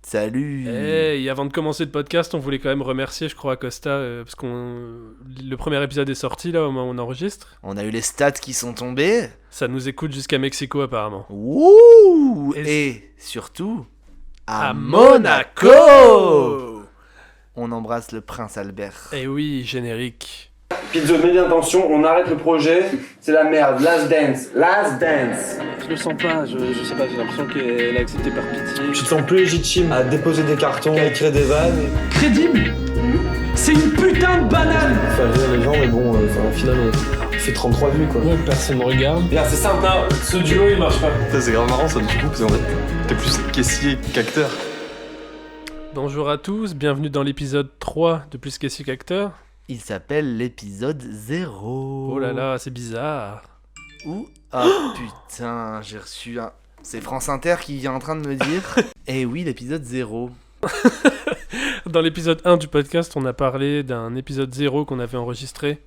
Salut. Et avant de commencer le podcast, on voulait quand même remercier, je crois, Acosta, parce que le premier épisode est sorti, là, au moment où on enregistre. On a eu les stats qui sont tombés. Ça nous écoute jusqu'à Mexico, apparemment. Wouh. Et surtout, à Monaco. On embrasse le prince Albert. Eh oui, générique. Pizzo, mets bien attention, on arrête le projet, c'est la merde, last dance. Je le sens pas, je sais pas, j'ai l'impression qu'elle a accepté par pitié. Tu te sens plus légitime à déposer des cartons, à écrire des vannes. Crédible. C'est une putain de banane. Faire rire les gens, mais bon, au final, on fait 33 vues quoi. Ouais, personne me regarde. Regarde, c'est simple, hein, ce duo il marche pas. Ça, c'est grave marrant ça du coup, parce qu'en fait, t'es plus caissier qu'acteur. Bonjour à tous, bienvenue dans l'épisode 3 de Plus caissier qu'acteur. Il s'appelle l'épisode 0. Oh là là, c'est bizarre. Ouh. Oh putain, j'ai reçu un... C'est France Inter qui est en train de me dire... Eh oui, l'épisode 0. Dans l'épisode 1 du podcast, on a parlé d'un épisode 0 qu'on avait enregistré,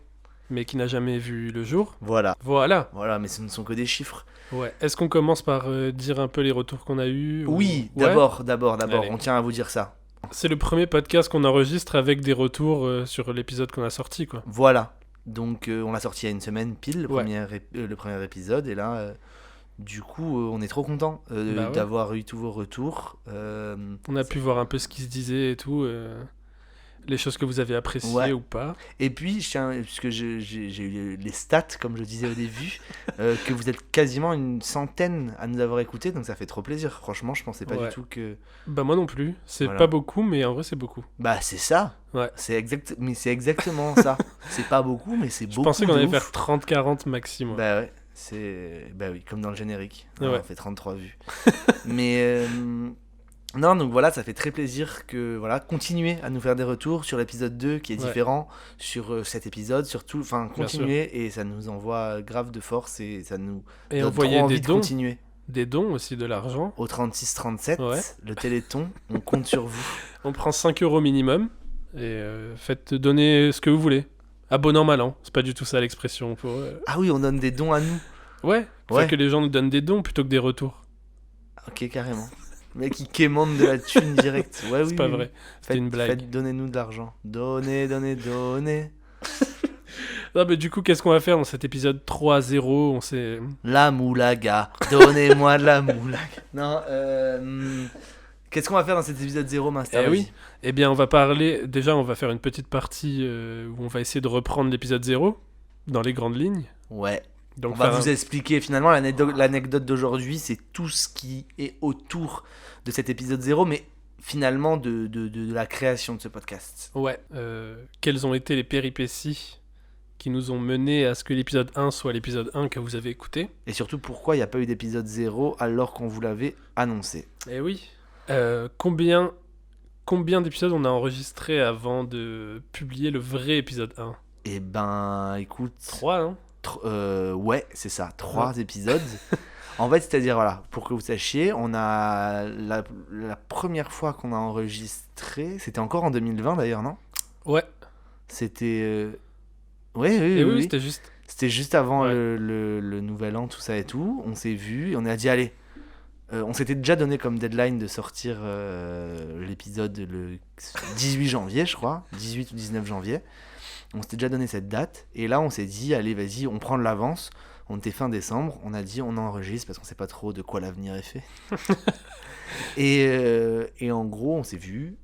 mais qui n'a jamais vu le jour. Voilà, Voilà, mais ce ne sont que des chiffres. ouais. Est-ce qu'on commence par dire un peu les retours qu'on a eus Oui, Ouais. d'abord, Allez. on tient à vous dire ça. C'est le premier podcast qu'on enregistre avec des retours sur l'épisode qu'on a sorti, quoi. Voilà, donc on l'a sorti il y a une semaine pile, le Ouais. premier épisode, et là, du coup, on est trop content Bah ouais. d'avoir eu tous vos retours. On a pu voir un peu ce qui se disait et tout, les choses que vous avez appréciées Ouais. ou pas. Et puis, puisque j'ai eu les stats, comme je disais au début, que vous êtes quasiment une centaine à nous avoir écoutés, donc ça fait trop plaisir. Franchement, je pensais pas Ouais. du tout que... Bah moi non plus, c'est Voilà. pas beaucoup, mais en vrai c'est beaucoup. Bah, c'est ça. Ouais. C'est exactement ça. C'est pas beaucoup, mais c'est Je beaucoup. pensais qu'on de allait ouf. faire 30-40 maximum. Bah ouais, bah oui, comme dans le générique. Ouais. On fait 33 vues. Mais non, donc voilà, ça fait très plaisir que voilà, continuez à nous faire des retours sur l'épisode 2 qui est Ouais. différent, sur cet épisode, surtout, enfin Bien continuez et ça nous envoie grave de force et ça nous Et donne envoyer trop envie des de dons, continuer. des dons aussi, de l'argent. Au 36-37, Ouais. le Téléthon, on compte sur vous. On prend 5 € minimum, et faites donner ce que vous voulez. À bon an, mal an, c'est pas du tout ça l'expression. Ah oui, on donne des dons à nous. Ouais, faut Ouais. que les gens nous donnent des dons plutôt que des retours. Ok, carrément. Le mec, il quémande de la thune direct. Ouais, oui, C'est pas oui. vrai, c'était une blague. Donnez-nous de l'argent. Donnez. Non mais du coup, qu'est-ce qu'on va faire dans cet épisode 3-0 On s'est... La moulaga, donnez-moi de la moulaga. Non, qu'est-ce qu'on va faire dans cet épisode 0, Master? Eh oui. Eh bien, on va parler... Déjà, on va faire une petite partie où on va essayer de reprendre l'épisode 0, dans les grandes lignes. Ouais, Donc, on va faire vous expliquer. Finalement, l'anecdote d'aujourd'hui, c'est tout ce qui est autour de cet épisode 0, mais finalement de la création de ce podcast. Ouais. Quelles ont été les péripéties qui nous ont mené à ce que l'épisode 1 soit l'épisode 1 que vous avez écouté. Et surtout, pourquoi il n'y a pas eu d'épisode 0 alors qu'on vous l'avait annoncé? Eh oui. Combien d'épisodes on a enregistré avant de publier le vrai épisode 1? Eh ben, écoute... 3, hein? Ouais, c'est ça, 3 épisodes. En fait, c'est-à-dire, voilà, pour que vous sachiez, on a la première fois qu'on a enregistré, c'était encore en 2020 d'ailleurs, non? Ouais. C'était... Oui, Et oui, c'était juste... C'était juste avant Ouais. le nouvel an, tout ça et tout. On s'est vu et on a dit, allez, on s'était déjà donné comme deadline de sortir l'épisode le 18 janvier, je crois, 18 ou 19 janvier. On s'était déjà donné cette date, et là on s'est dit, allez vas-y, on prend de l'avance. On était fin décembre, on a dit on enregistre parce qu'on sait pas trop de quoi l'avenir est fait. et en gros, on s'est vu,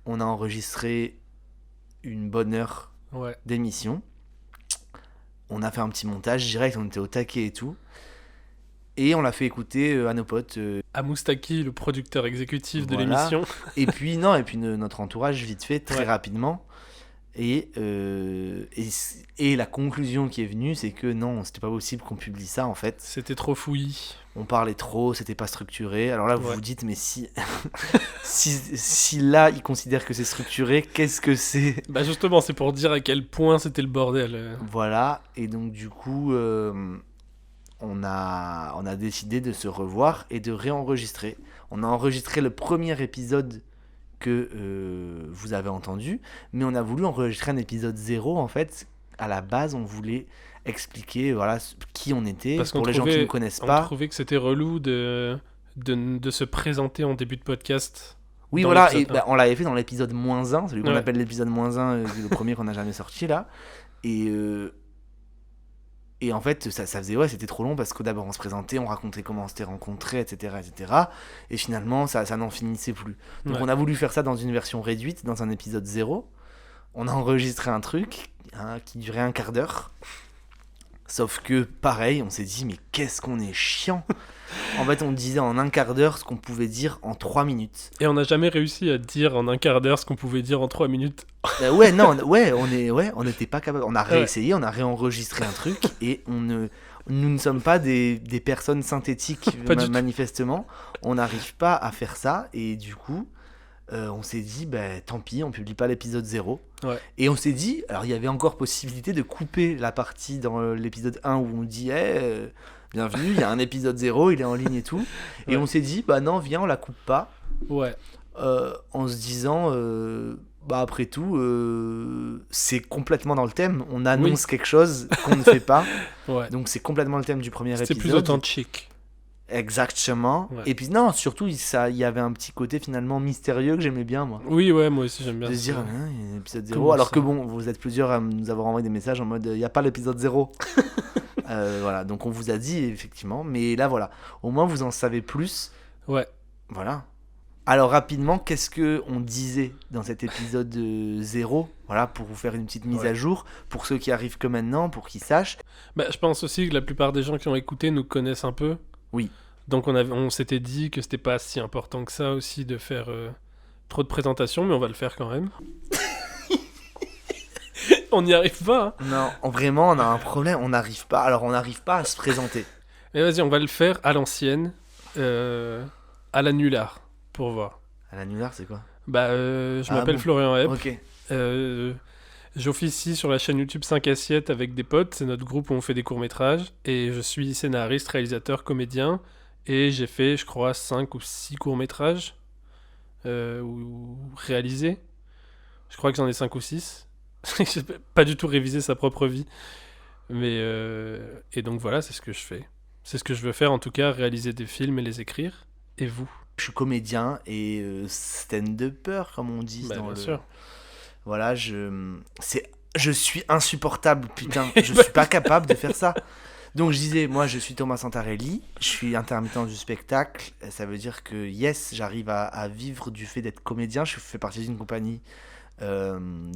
on a enregistré une bonne heure Ouais. d'émission. On a fait un petit montage direct, on était au taquet et tout. Et on l'a fait écouter à nos potes. À Moustaki, le producteur exécutif de Voilà. l'émission. Et puis notre entourage vite fait, très Ouais. rapidement. Et la conclusion qui est venue, c'est que non, c'était pas possible qu'on publie ça en fait. C'était trop fouillis. On parlait trop, c'était pas structuré. Alors là, vous Ouais. vous dites, mais si là, ils considèrent que c'est structuré, qu'est-ce que c'est? Bah justement, c'est pour dire à quel point c'était le bordel. Voilà. Et donc du coup, on a décidé de se revoir et de réenregistrer. On a enregistré le premier épisode que vous avez entendu, mais on a voulu enregistrer un épisode 0 en fait. À la base, on voulait expliquer voilà, qui on était, Parce pour qu'on les gens qui trouvait- ne connaissent On pas. trouvait que c'était relou de se présenter en début de podcast Oui, dans voilà, et l'épisode 1. on l'avait fait dans l'épisode -1, celui qu'on Ouais. appelle l'épisode -1, le premier qu'on n'a jamais sorti là. Et en fait, ça faisait, ouais, c'était trop long parce que d'abord on se présentait, on racontait comment on s'était rencontrés, etc., etc. Et finalement, ça n'en finissait plus. Donc Ouais. on a voulu faire ça dans une version réduite, dans un épisode 0. On a enregistré un truc qui durait un quart d'heure. Sauf que, pareil, on s'est dit, mais qu'est-ce qu'on est chiant. En fait, on disait en un quart d'heure ce qu'on pouvait dire en 3 minutes. Et on n'a jamais réussi à dire en un quart d'heure ce qu'on pouvait dire en 3 minutes. Ouais, non, on n'était pas capable. On a réessayé, on a réenregistré un truc et nous ne sommes pas des personnes synthétiques, Pas du tout. manifestement. On n'arrive pas à faire ça et du coup, on s'est dit, tant pis, on publie pas l'épisode 0. Ouais. Et on s'est dit, alors il y avait encore possibilité de couper la partie dans l'épisode 1 où on dit, bienvenue, il y a un épisode 0, il est en ligne et tout. Et Ouais. on s'est dit, non, viens, on la coupe pas. Ouais. En se disant, après tout, c'est complètement dans le thème. On annonce quelque chose qu'on ne fait pas. Ouais. Donc c'est complètement le thème du premier C'était épisode. plus authentique. Exactement. Ouais. Et puis non, surtout, il y avait un petit côté finalement mystérieux que j'aimais bien, moi. Oui, ouais, moi aussi j'aime bien. De se dire, ça. il y a un épisode 0. Comment Alors ça que bon, vous êtes plusieurs à nous avoir envoyé des messages en mode, il n'y a pas l'épisode 0. Voilà, donc on vous a dit, effectivement. Mais là, voilà. Au moins, vous en savez plus. Ouais. Voilà. Alors rapidement, qu'est-ce que on disait dans cet épisode 0 ? Voilà, pour vous faire une petite mise Ouais. à jour, pour ceux qui arrivent que maintenant, pour qu'ils sachent. Je pense aussi que la plupart des gens qui ont écouté nous connaissent un peu. Oui. Donc on s'était dit que c'était pas si important que ça aussi de faire trop de présentations, mais on va le faire quand même. On n'y arrive pas, hein. Non, vraiment, on a un problème, on n'arrive pas. Alors, on n'arrive pas à se présenter. Mais vas-y, on va le faire à l'ancienne, à l'annular, pour voir. À l'annular, c'est quoi ? Je m'appelle bon. Florian Hepp. Ok. J'officie sur la chaîne YouTube 5 assiettes avec des potes, c'est notre groupe où on fait des courts-métrages, et je suis scénariste, réalisateur, comédien, et j'ai fait, je crois, 5 ou 6 courts-métrages ou réalisés. Je crois que j'en ai 5 ou 6. J'ai pas du tout révisé sa propre vie. Mais, et donc voilà, c'est ce que je fais. C'est ce que je veux faire, en tout cas, réaliser des films et les écrire. Et vous ? Je suis comédien et stand-upper, comme on dit. Bien sûr. Voilà, je suis insupportable, putain. Je suis pas capable de faire ça. Donc je disais, moi je suis Thomas Santarelli, je suis intermittent du spectacle. Ça veut dire que yes, j'arrive à vivre du fait d'être comédien. Je fais partie d'une compagnie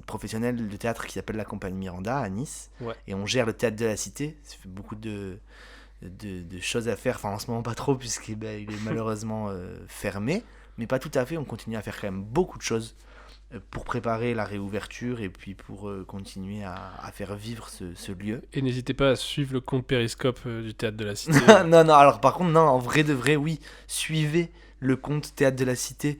professionnelle de théâtre qui s'appelle la Compagnie Miranda à Nice. Ouais. Et on gère le théâtre de la Cité. Ça fait beaucoup de choses à faire. Enfin, en ce moment, pas trop, puisqu'il est malheureusement fermé. Mais pas tout à fait. On continue à faire quand même beaucoup de choses pour préparer la réouverture et puis pour continuer à faire vivre ce lieu. Et n'hésitez pas à suivre le compte Périscope du Théâtre de la Cité. Non, alors par contre, non, en vrai de vrai, oui. Suivez le compte Théâtre de la Cité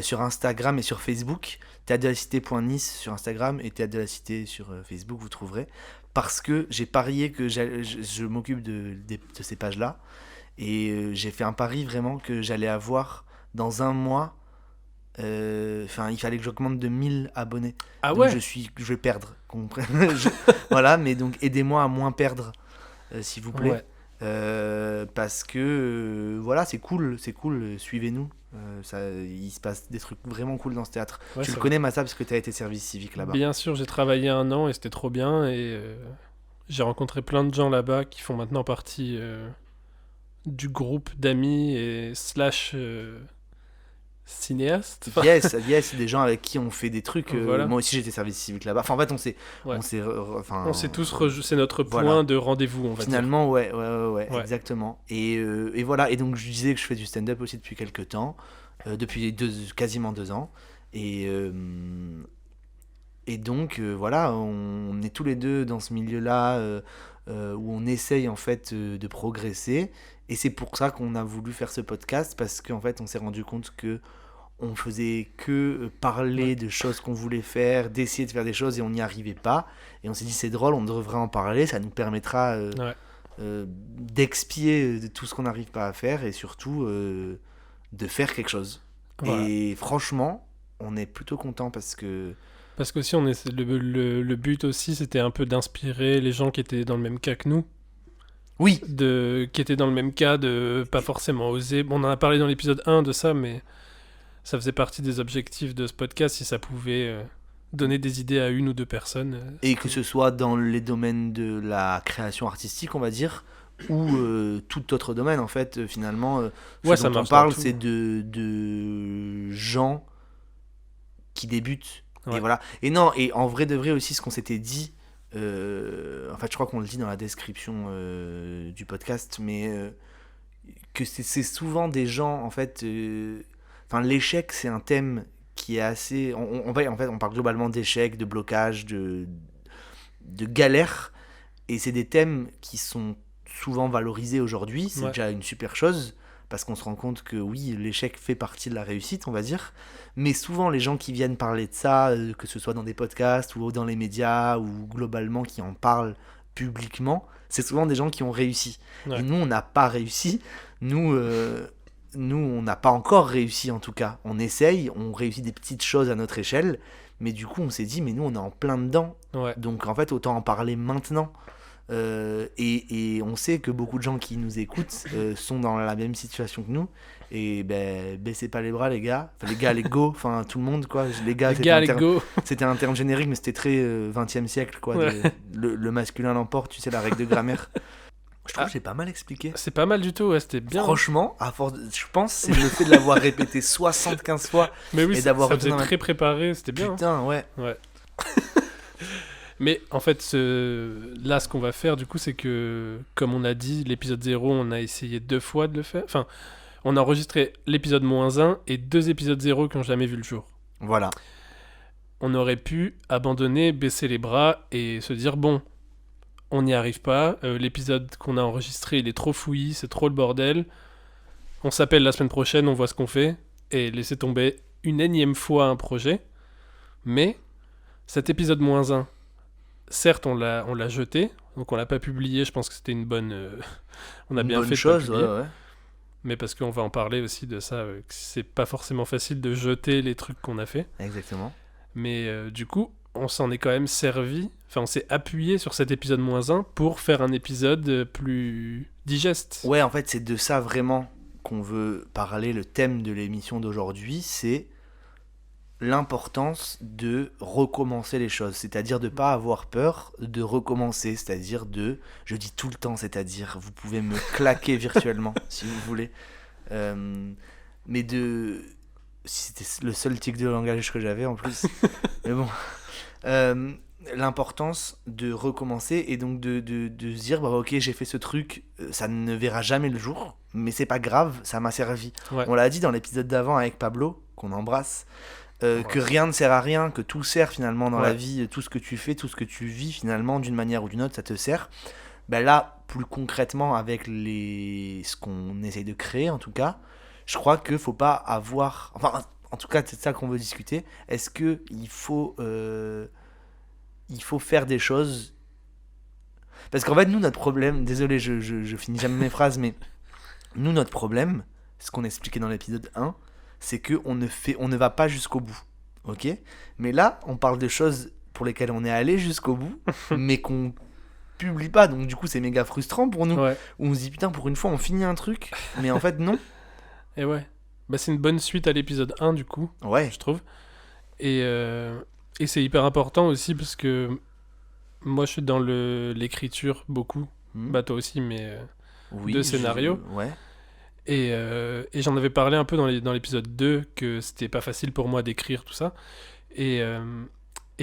sur Instagram et sur Facebook. Théâtre de la Cité.nice sur Instagram et Théâtre de la Cité sur Facebook, vous trouverez. Parce que j'ai parié que je m'occupe de ces pages-là. Et j'ai fait un pari vraiment que j'allais avoir dans un mois. Il fallait que j'augmente de 1000 abonnés. Ah Donc ouais je vais perdre. Voilà, mais donc aidez-moi à moins perdre, s'il vous plaît. Ouais. Parce que voilà, c'est cool, suivez-nous. Il se passe des trucs vraiment cool dans ce théâtre. Ouais, Tu c'est le connais, Massa, parce que tu as été service civique là-bas. Bien sûr, j'ai travaillé 1 an et c'était trop bien. Et j'ai rencontré plein de gens là-bas qui font maintenant partie du groupe d'amis et slash cinéastes. Enfin, Yes, des gens avec qui on fait des trucs. Voilà. Moi aussi, j'étais service civique là-bas. Enfin, en fait, on s'est on s'est tous c'est notre point voilà. de rendez-vous, on va Finalement, ouais, Ouais. exactement. Et voilà, et donc je disais que je fais du stand-up aussi depuis quelques temps, depuis quasiment 2 ans. Et donc, voilà, on est tous les deux dans ce milieu-là où on essaye en fait de progresser. Et c'est pour ça qu'on a voulu faire ce podcast, parce qu'en fait, on s'est rendu compte que on faisait que parler de choses qu'on voulait faire, d'essayer de faire des choses et on n'y arrivait pas. Et on s'est dit, c'est drôle, on devrait en parler, ça nous permettra d'expier de tout ce qu'on n'arrive pas à faire et surtout de faire quelque chose. Voilà. Et franchement, on est plutôt content parce que... Parce qu'aussi, le but aussi, c'était un peu d'inspirer les gens qui étaient dans le même cas que nous. Oui. Qui étaient dans le même cas de pas forcément oser. Bon, on en a parlé dans l'épisode 1 de ça, mais ça faisait partie des objectifs de ce podcast, si ça pouvait donner des idées à une ou deux personnes. Et que ce soit dans les domaines de la création artistique, on va dire, ou tout autre domaine, en fait, finalement. Ouais, Ce ça dont on marche dans parle, tout. c'est de gens qui débutent. Ouais. Et voilà. Et non, et en vrai de vrai aussi, ce qu'on s'était dit, en fait, je crois qu'on le dit dans la description du podcast, mais que c'est souvent des gens, en fait. Enfin, l'échec, c'est un thème qui est assez. En fait, on parle globalement d'échec, de blocage, de galère. Et c'est des thèmes qui sont souvent valorisés aujourd'hui. C'est Ouais. déjà une super chose. Parce qu'on se rend compte que oui, l'échec fait partie de la réussite, on va dire. Mais souvent, les gens qui viennent parler de ça, que ce soit dans des podcasts ou dans les médias, ou globalement qui en parlent publiquement, c'est souvent des gens qui ont réussi. Ouais. Et nous, on n'a pas réussi. Nous, on n'a pas encore réussi en tout cas. On essaye, on réussit des petites choses à notre échelle. Mais du coup, on s'est dit, mais nous, on est en plein dedans. Ouais. Donc en fait, autant en parler maintenant. Et on sait que beaucoup de gens qui nous écoutent sont dans la même situation que nous. Et ben, baissez pas les bras, les gars. Enfin, les gars, les go. Enfin, tout le monde, quoi. Les gars, Les gars, les go. c'était un terme générique, mais c'était très 20e siècle, quoi. Ouais. Le masculin l'emporte, tu sais, la règle de grammaire. Je trouve que j'ai pas mal expliqué. C'est pas mal du tout, ouais, c'était bien. Franchement, à force je pense que c'est le fait de l'avoir répété 75 fois. Mais oui, et ça d'avoir faisait dans ma- très préparé, c'était bien. Putain, ouais. Ouais. Mais en fait, là, ce qu'on va faire, du coup, c'est que, comme on a dit, l'épisode 0, on a essayé 2 fois de le faire. Enfin, on a enregistré l'épisode -1 et 2 épisodes 0 qui n'ont jamais vu le jour. Voilà. On aurait pu abandonner, baisser les bras et se dire, bon, on n'y arrive pas, l'épisode qu'on a enregistré, il est trop fouillis, c'est trop le bordel. On s'appelle la semaine prochaine, on voit ce qu'on fait, et laisser tomber une énième fois un projet. Mais cet épisode -1, certes, on l'a jeté, donc on l'a pas publié. Je pense que c'était une bonne. On a Une bien bonne fait chose, de pas publier, ouais. mais parce qu'on va en parler aussi de ça, que c'est pas forcément facile de jeter les trucs qu'on a fait. Exactement. Mais du coup, on s'en est quand même servi. Enfin, on s'est appuyé sur cet épisode -1 pour faire un épisode plus digeste. Ouais, en fait, c'est de ça vraiment qu'on veut parler. Le thème de l'émission d'aujourd'hui, c'est l'importance de recommencer les choses, c'est-à-dire de pas avoir peur de recommencer, c'est-à-dire je dis tout le temps, c'est-à-dire, vous pouvez me claquer virtuellement si vous voulez, mais c'était le seul tic de langage que j'avais en plus, mais bon, l'importance de recommencer et donc de se dire, bah ok, j'ai fait ce truc, ça ne verra jamais le jour, mais c'est pas grave, ça m'a servi. Ouais. On l'a dit dans l'épisode d'avant avec Pablo, qu'on embrasse, que rien ne sert à rien, que tout sert finalement dans la vie, tout ce que tu fais, tout ce que tu vis finalement d'une manière ou d'une autre, ça te sert. Ben là, plus concrètement avec ce qu'on essaye de créer en tout cas, je crois qu'il faut pas avoir... Enfin, en tout cas, c'est ça qu'on veut discuter. Est-ce qu'il faut faire des choses... Parce qu'en fait, nous, notre problème... Désolé, je finis jamais mes phrases, mais nous, notre problème, ce qu'on expliquait dans l'épisode 1, c'est qu'on ne va pas jusqu'au bout, ok ? Mais là, on parle de choses pour lesquelles on est allé jusqu'au bout, mais qu'on publie pas, donc du coup, c'est méga frustrant pour nous. Ouais. Où on se dit, putain, pour une fois, on finit un truc, mais en fait, non. Et ouais. Bah, c'est une bonne suite à l'épisode 1, du coup, Ouais, je trouve. Et c'est hyper important aussi, parce que moi, je suis dans l'écriture beaucoup. Bah, toi aussi, mais... oui, de scénario. Ouais. Et j'en avais parlé un peu dans l'épisode 2, que c'était pas facile pour moi d'écrire tout ça. Et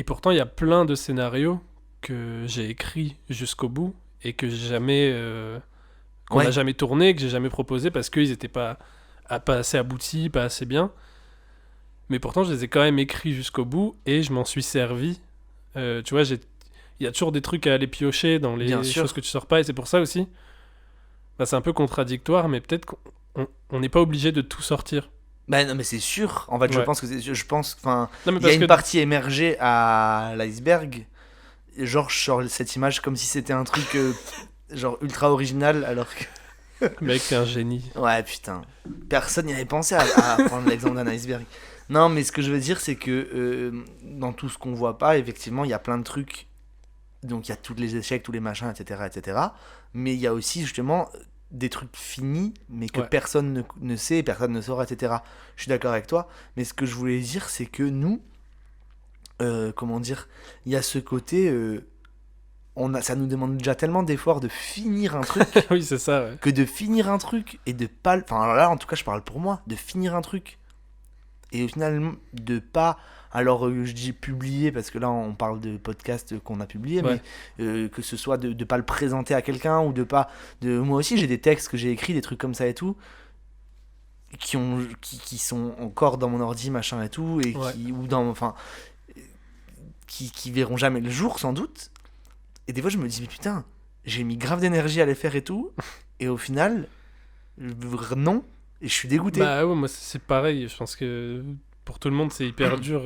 pourtant, il y a plein de scénarios que j'ai écrits jusqu'au bout et que j'ai jamais... qu'on n'a jamais tourné, que j'ai jamais proposé parce qu'ils étaient pas assez aboutis, pas assez bien. Mais pourtant, je les ai quand même écrits jusqu'au bout et je m'en suis servi. Tu vois, il y a toujours des trucs à aller piocher dans les choses que tu sors pas, et c'est pour ça aussi... Bah, c'est un peu contradictoire, mais peut-être qu'on n'est pas obligé de tout sortir. Bah non, mais c'est sûr. En fait, je pense que c'est sûr. Je pense, enfin, il y a une partie émergée à l'iceberg. Genre, je sors cette image comme si c'était un truc genre ultra original, alors que... Mec, t'es un génie. Ouais, putain. Personne n'y avait pensé à prendre l'exemple d'un iceberg. Non, mais ce que je veux dire, c'est que dans tout ce qu'on voit pas, effectivement, il y a plein de trucs. Donc, il y a tous les échecs, tous les machins, etc., etc. Mais il y a aussi, justement, des trucs finis, mais que Ouais. personne ne sait, personne ne saura, etc. Je suis d'accord avec toi, mais ce que je voulais dire, c'est que nous, comment dire, il y a ce côté, ça nous demande déjà tellement d'efforts de finir un truc, Oui, c'est ça, ouais. que de finir un truc et de pas... Enfin, alors là, en tout cas, je parle pour moi, de finir un truc, et au final, de pas... Alors, je dis publier, parce que là, on parle de podcasts qu'on a publiés, Ouais. mais que ce soit de pas le présenter à quelqu'un, ou de pas... Moi aussi, j'ai des textes que j'ai écrits, des trucs comme ça et tout, qui sont encore dans mon ordi, machin et tout, et Ouais. qui verront jamais le jour, sans doute. Et des fois, je me dis, mais putain, j'ai mis grave d'énergie à les faire et tout, et au final, non, et je suis dégoûté. Bah ouais, moi c'est pareil. Je pense que pour tout le monde c'est hyper dur.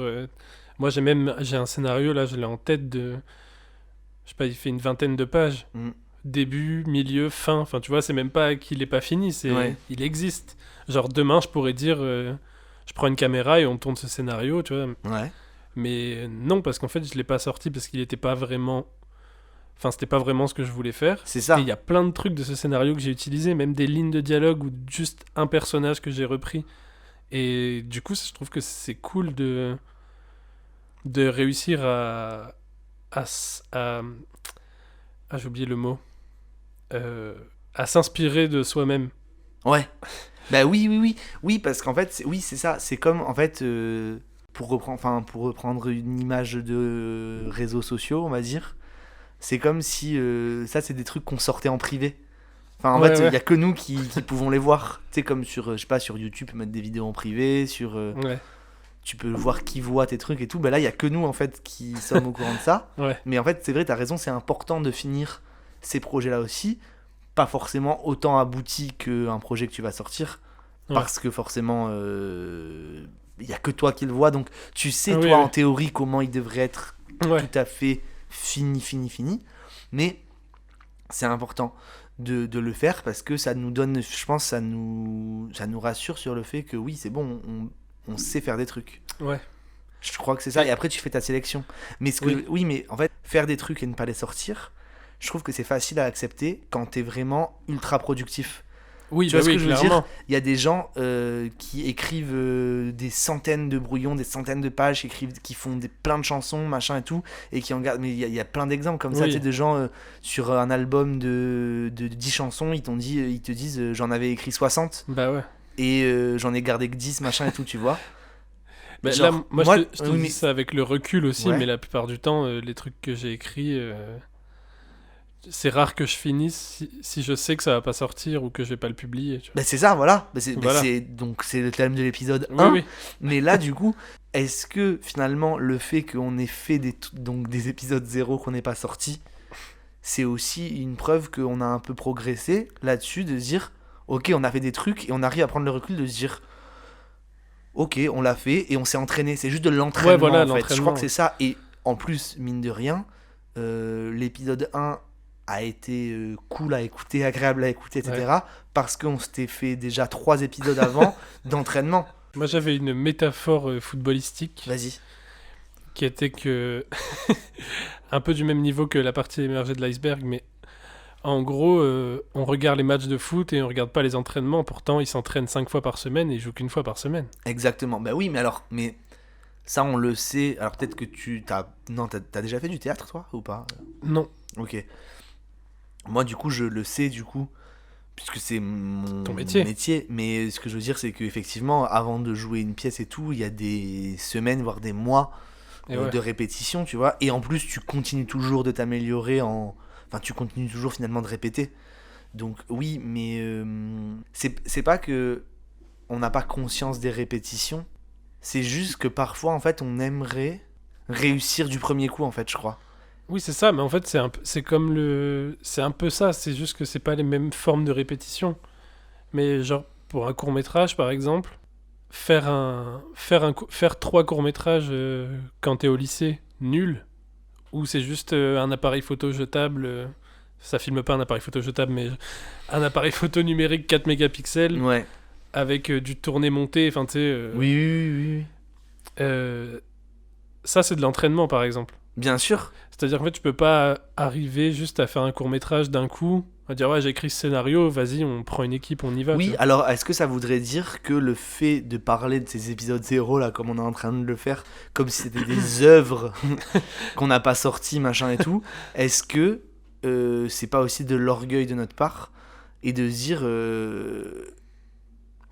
Moi j'ai un scénario là, je l'ai en tête de, je sais pas, il fait une 20aine de pages. Mm. Début, milieu, fin. Enfin tu vois, c'est même pas qu'il est pas fini, c'est Ouais. il existe. Genre demain je pourrais dire, je prends une caméra et on tourne ce scénario, tu vois. Ouais. Mais non, parce qu'en fait je l'ai pas sorti parce qu'il était pas vraiment, enfin c'était pas vraiment ce que je voulais faire. C'est ça. Et il y a plein de trucs de ce scénario que j'ai utilisé, même des lignes de dialogue ou juste un personnage que j'ai repris. Et du coup, je trouve que c'est cool de réussir j'ai oublié le mot. À s'inspirer de soi-même. Ouais. Bah oui, parce qu'en fait, oui, c'est ça. C'est comme, en fait, pour reprendre une image de réseaux sociaux, on va dire, c'est comme si ça, c'est des trucs qu'on sortait en privé. Enfin, en Ouais, fait, il ouais. y a que nous qui pouvons les voir. Tu sais, comme sur, je sais pas, sur YouTube, mettre des vidéos en privé, Ouais, tu peux voir qui voit tes trucs et tout. Bah là, il y a que nous, en fait, qui sommes au courant de ça. ouais. Mais en fait, c'est vrai, t'as raison, c'est important de finir ces projets-là aussi. Pas forcément autant abouti qu'un projet que tu vas sortir. Ouais. Parce que forcément, il y a que toi qui le vois. Donc, tu sais, Ah oui, toi, oui. en théorie, comment il devrait être Ouais. tout à fait fini. Mais c'est important de le faire parce que ça nous donne, je pense, ça nous rassure sur le fait que oui, c'est bon, on sait faire des trucs. Ouais. Je crois que c'est ça. Et après, tu fais ta sélection. Mais oui, mais en fait, faire des trucs et ne pas les sortir, je trouve que c'est facile à accepter quand t'es vraiment ultra productif. Oui, Tu vois bah ce oui, que je veux clairement. dire ? Il y a des gens qui écrivent des centaines de brouillons, des centaines de pages, qui font plein de chansons, machin et tout, et qui en gardent. Mais il y a plein d'exemples comme ça, Oui. tu sais, de gens sur un album de 10 chansons, ils te disent j'en avais écrit 60 Bah ouais. et j'en ai gardé que 10, machin et tout, tu vois. Bah, Genre, là, moi, moi, je te oui, dis mais- ça avec le recul aussi, Ouais. mais la plupart du temps, les trucs que j'ai écrits, c'est rare que je finisse si je sais que ça va pas sortir ou que je vais pas le publier. Tu vois. Bah c'est ça, voilà. Voilà. Donc c'est le thème de l'épisode Oui, 1. oui. Mais là, du coup, est-ce que finalement le fait qu'on ait fait donc des épisodes 0 qu'on n'ait pas sortis, c'est aussi une preuve qu'on a un peu progressé là-dessus, de se dire, ok, on a fait des trucs et on arrive à prendre le recul de se dire, ok, on l'a fait et on s'est entraîné. C'est juste de l'entraînement, Ouais, voilà, en fait. Je l'entraînement. crois que c'est ça. Et en plus, mine de rien, l'épisode 1 a été cool à écouter, agréable à écouter, etc. Parce qu'on s'était fait déjà 3 épisodes avant d'entraînement. Moi, j'avais une métaphore footballistique Vas-y. qui était que un peu du même niveau que la partie émergée de l'iceberg, mais en gros, on regarde les matchs de foot et on regarde pas les entraînements. Pourtant, ils s'entraînent 5 fois par semaine et ils jouent qu'une fois par semaine. Exactement. Bah oui, mais ça, on le sait. Alors peut-être que t'as déjà fait du théâtre, toi, ou pas ? Non. Ok. Moi, du coup, je le sais, puisque c'est mon Ton métier. Mais ce que je veux dire, c'est qu'effectivement, avant de jouer une pièce et tout, il y a des semaines, voire des mois Et ouais. de répétition, tu vois. Et en plus, tu continues toujours de t'améliorer Enfin, tu continues toujours finalement de répéter. Donc oui, mais c'est pas que on n'a pas conscience des répétitions. C'est juste que parfois, en fait, on aimerait réussir du premier coup, en fait, je crois. Oui, c'est ça, mais en fait, c'est un peu ça, c'est juste que c'est pas les mêmes formes de répétition. Mais genre, pour un court-métrage, par exemple, faire 3 courts-métrages quand t'es au lycée, nul, ou c'est juste un appareil photo jetable, ça filme pas un appareil photo jetable, mais un appareil photo numérique 4 mégapixels, Ouais. avec du tourné-monté, enfin, tu sais... Oui. ça, c'est de l'entraînement, par exemple. Bien sûr. C'est-à-dire qu'en fait, tu peux pas arriver juste à faire un court-métrage d'un coup On va dire, ouais, j'ai écrit ce scénario, vas-y, on prend une équipe, on y va. tu Oui, vois. alors est-ce que ça voudrait dire que le fait de parler de ces épisodes 0 là, comme on est en train de le faire, comme si c'était des œuvres qu'on n'a pas sorties, machin et tout, est-ce que c'est pas aussi de l'orgueil de notre part et de se dire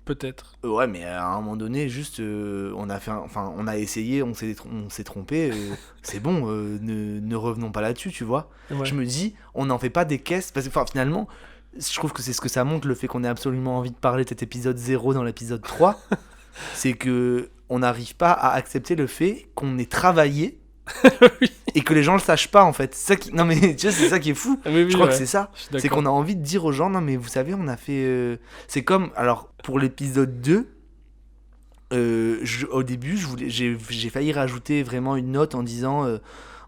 Peut-être. ouais, mais à un moment donné, juste on a fait, on a essayé, on s'est trompé, c'est bon, ne revenons pas là-dessus, tu vois. Ouais. Je me dis, on n'en fait pas des caisses, parce que finalement, je trouve que c'est ce que ça montre, le fait qu'on ait absolument envie de parler de cet épisode 0 dans l'épisode 3, c'est que on n'arrive pas à accepter le fait qu'on ait travaillé Oui. et que les gens le sachent pas, en fait. C'est ça qui... Non mais tu vois, c'est ça qui est fou. Oui, oui, Je crois ouais. que c'est ça. Je suis C'est d'accord. qu'on a envie de dire aux gens, non mais vous savez, on a fait... C'est comme, alors, pour l'épisode 2, au début, j'ai failli rajouter vraiment une note en disant...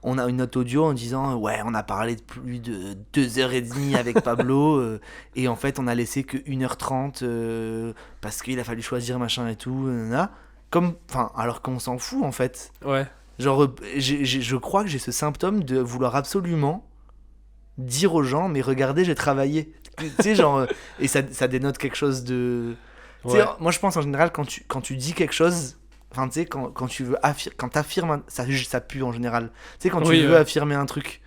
on a une note audio en disant ouais, on a parlé de plus de 2h30 avec Pablo et en fait on a laissé que 1h30 parce qu'il a fallu choisir machin et tout comme, alors qu'on s'en fout en fait. Ouais. Genre je crois que j'ai ce symptôme de vouloir absolument dire aux gens mais regardez, j'ai travaillé, tu sais, genre et ça dénote quelque chose de, tu sais, Ouais. moi je pense en général quand tu dis quelque chose, enfin tu sais, quand tu veux quand t'affirmes ça pue en général, tu sais, quand tu Oui, veux ouais. affirmer un truc.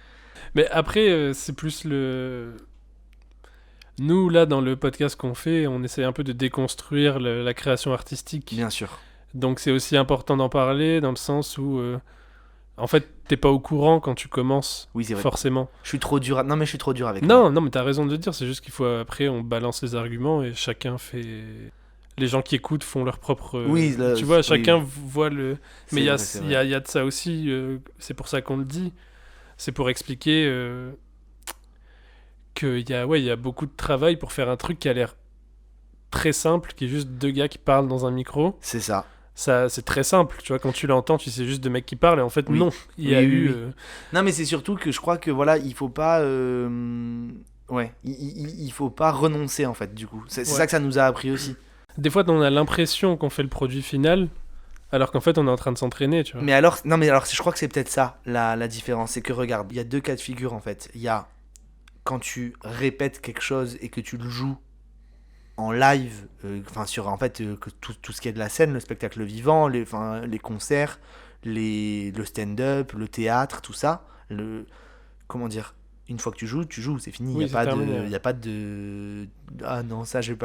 Mais après, c'est plus le... Nous, là, dans le podcast qu'on fait, on essaie un peu de déconstruire la création artistique. Bien sûr. Donc c'est aussi important d'en parler, dans le sens où... En fait, t'es pas au courant quand tu commences, Oui, c'est vrai. forcément. Je suis trop dur non mais je suis trop dur avec Non, moi. non, mais t'as raison de le dire, c'est juste qu'il faut... Après, on balance les arguments et chacun fait... Les gens qui écoutent font leur propre... Oui, là, tu vois, oui, chacun oui. voit le... C'est Mais il y, vrai, c'est il vrai. y a, il y a de ça aussi, c'est pour ça qu'on le dit. C'est pour expliquer qu'il y a, ouais, il y a beaucoup de travail pour faire un truc qui a l'air très simple, qui est juste deux gars qui parlent dans un micro. C'est ça. Ça, c'est très simple, tu vois, quand tu l'entends, tu sais juste deux mecs qui parlent, et en fait, Oui. non. Il y a Oui, eu... oui, oui. Non mais c'est surtout que je crois que voilà, il faut pas ouais, il faut pas renoncer en fait, du coup. C'est Ouais. ça que ça nous a appris aussi. Des fois, on a l'impression qu'on fait le produit final, alors qu'en fait, on est en train de s'entraîner, tu vois. Mais alors, non mais alors, je crois que c'est peut-être ça la différence, c'est que regarde, il y a deux cas de figure en fait. Il y a quand tu répètes quelque chose et que tu le joues en live, sur en fait que tout ce qui est de la scène, le spectacle vivant, les concerts, le stand-up, le théâtre, tout ça, comment dire, une fois que tu joues, c'est fini. Il Oui, y c'est a pas terminé, ouais. y a pas de ah non, ça je vais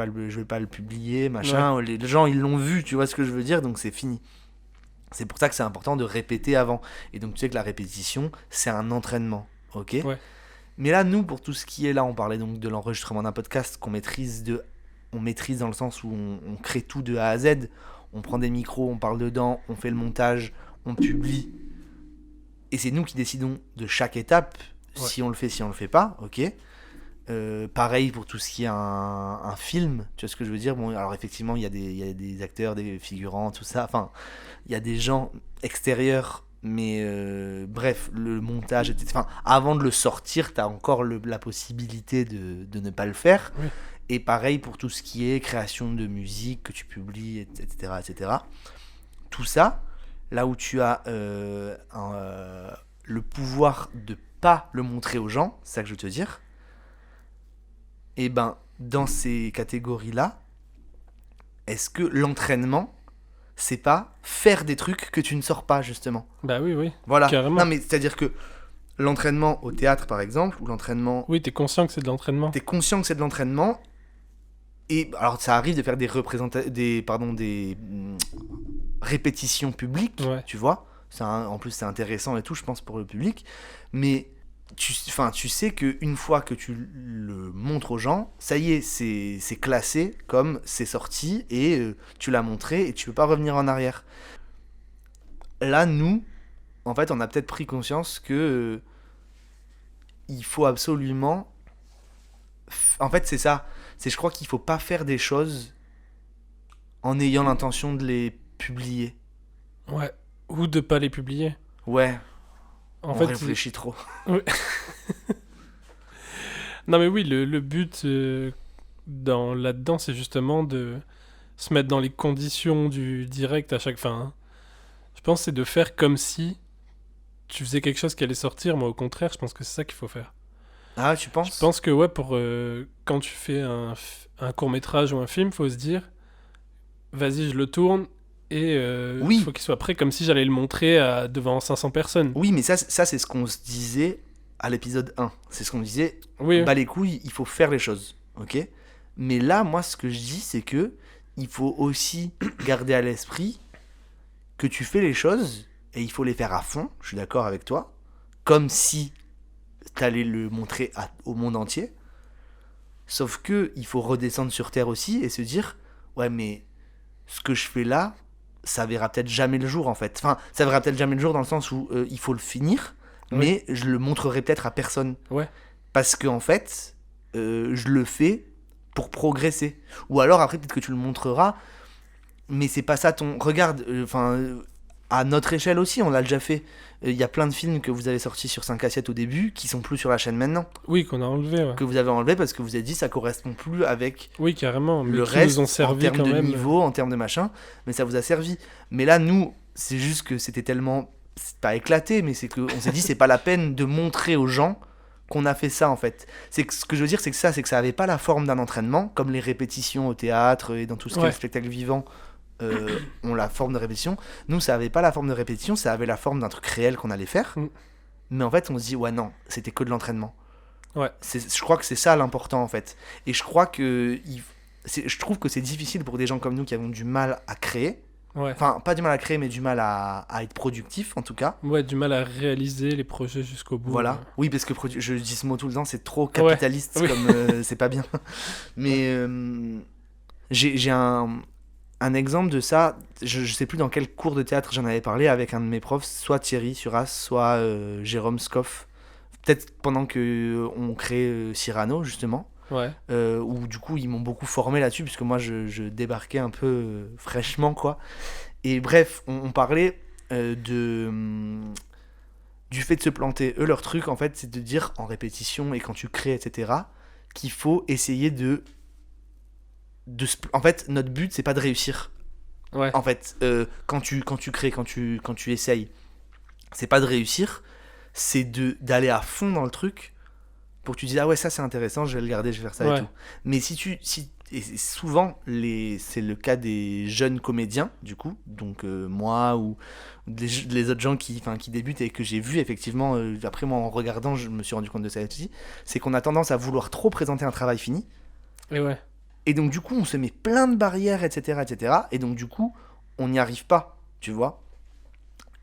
pas le publier, machin. Les gens ils l'ont vu, tu vois ce que je veux dire, donc c'est fini. C'est pour ça que c'est important de répéter avant. Et donc tu sais que la répétition, c'est un entraînement, ok ? Ouais. Mais là, nous, pour tout ce qui est là, on parlait donc de l'enregistrement d'un podcast qu'on maîtrise dans le sens où on crée tout de A à Z. On prend des micros, on parle dedans, on fait le montage, on publie. Et c'est nous qui décidons de chaque étape, Ouais. si on le fait, si on le fait pas, ok ? Pareil pour tout ce qui est un film, tu vois ce que je veux dire ? Bon, alors effectivement, il y a des acteurs, des figurants, tout ça. Enfin, il y a des gens extérieurs, mais bref, le montage, etc. Enfin, avant de le sortir, tu as encore la possibilité de ne pas le faire. Oui. Et pareil pour tout ce qui est création de musique que tu publies, etc. etc. Tout ça, là où tu as le pouvoir de pas le montrer aux gens, c'est ça que je veux te dire. Et ben, dans ces catégories-là, est-ce que l'entraînement, c'est pas faire des trucs que tu ne sors pas, justement ? Bah oui, oui. Voilà. Carrément. Non, mais c'est-à-dire que l'entraînement au théâtre, par exemple, ou l'entraînement... Oui, t'es conscient que c'est de l'entraînement. T'es conscient que c'est de l'entraînement, et alors ça arrive de faire des répétitions publiques, Ouais. tu vois. En plus, c'est intéressant et tout, je pense, pour le public. Mais tu sais qu'une fois que tu le montres aux gens, ça y est, c'est classé comme c'est sorti, et tu l'as montré, et tu peux pas revenir en arrière. Là, nous, en fait, on a peut-être pris conscience que il faut absolument... En fait, c'est ça. Je crois qu'il faut pas faire des choses en ayant l'intention de les publier. Ouais. Ou de pas les publier. Ouais, En on fait, réfléchit trop. non mais oui, le but là-dedans, c'est justement de se mettre dans les conditions du direct à chaque fin. Hein. Je pense que c'est de faire comme si tu faisais quelque chose qui allait sortir. Moi, au contraire, je pense que c'est ça qu'il faut faire. Ah, tu penses? Je pense que ouais, pour quand tu fais un court-métrage ou un film, faut se dire, vas-y, je le tourne et Oui. faut qu'il soit prêt comme si j'allais le montrer devant 500 personnes. Oui, mais ça c'est ce qu'on se disait à l'épisode 1. C'est ce qu'on disait, Oui, bah les couilles, il faut faire les choses, ok? Mais là, moi, ce que je dis, c'est que il faut aussi garder à l'esprit que tu fais les choses et il faut les faire à fond, je suis d'accord avec toi, comme si t'allais le montrer au monde entier. Sauf que il faut redescendre sur terre aussi et se dire, ouais, mais ce que je fais là, ça verra peut-être jamais le jour en fait. Enfin, ça verra peut-être jamais le jour dans le sens où il faut le finir, Oui. mais je le montrerai peut-être à personne. Ouais. Parce que en fait, je le fais pour progresser. Ou alors après, peut-être que tu le montreras, mais c'est pas ça ton. Regarde, à notre échelle aussi, on l'a déjà fait. Il y a plein de films que vous avez sortis sur 5 assiettes au début qui sont plus sur la chaîne maintenant. Oui, qu'on a enlevé. Ouais. Que vous avez enlevé parce que vous avez dit ça correspond plus avec Oui, carrément. Mais le qui reste nous ont en servi termes quand de même. niveau, en termes de machin, mais ça vous a servi. Mais là, nous, c'est juste que c'était tellement, c'est pas éclaté, mais c'est qu'on s'est dit c'est pas la peine de montrer aux gens qu'on a fait ça en fait. C'est que ce que je veux dire, c'est que ça avait pas la forme d'un entraînement, comme les répétitions au théâtre et dans tout ce qui est Ouais. le spectacle vivant. Ont la forme de répétition. Nous, ça avait pas la forme de répétition, ça avait la forme d'un truc réel qu'on allait faire. Mm. Mais en fait, on se dit, ouais, non, c'était que de l'entraînement. Ouais. Je crois que c'est ça l'important en fait. Et je crois que. Je trouve que c'est difficile pour des gens comme nous qui avons du mal à créer. Ouais. Enfin, pas du mal à créer, mais du mal à être productif en tout cas. Ouais, du mal à réaliser les projets jusqu'au bout. Voilà. Oui, parce que je dis ce mot tout le temps, c'est trop capitaliste, Oui. comme c'est pas bien. Mais j'ai un exemple de ça. Je sais plus dans quel cours de théâtre j'en avais parlé avec un de mes profs, soit Thierry Suras, soit Jérôme Scoff. Peut-être pendant que on crée Cyrano justement. Ouais. Où du coup ils m'ont beaucoup formé là-dessus puisque moi je débarquais un peu fraîchement quoi. Et bref, on parlait du fait de se planter. Eux, leur truc en fait c'est de dire en répétition et quand tu crées etc qu'il faut essayer en fait notre but c'est pas de réussir. Ouais. En fait quand tu crées, quand tu essayes, c'est pas de réussir, c'est d'aller à fond dans le truc pour que tu dises ah ouais ça c'est intéressant, je vais le garder, je vais faire ça Ouais. et tout. Mais et souvent c'est le cas des jeunes comédiens du coup, donc moi ou les autres gens qui débutent et que j'ai vu effectivement après moi en regardant je me suis rendu compte de ça aussi, c'est qu'on a tendance à vouloir trop présenter un travail fini Et ouais. et donc du coup on se met plein de barrières etc et donc du coup on n'y arrive pas, tu vois.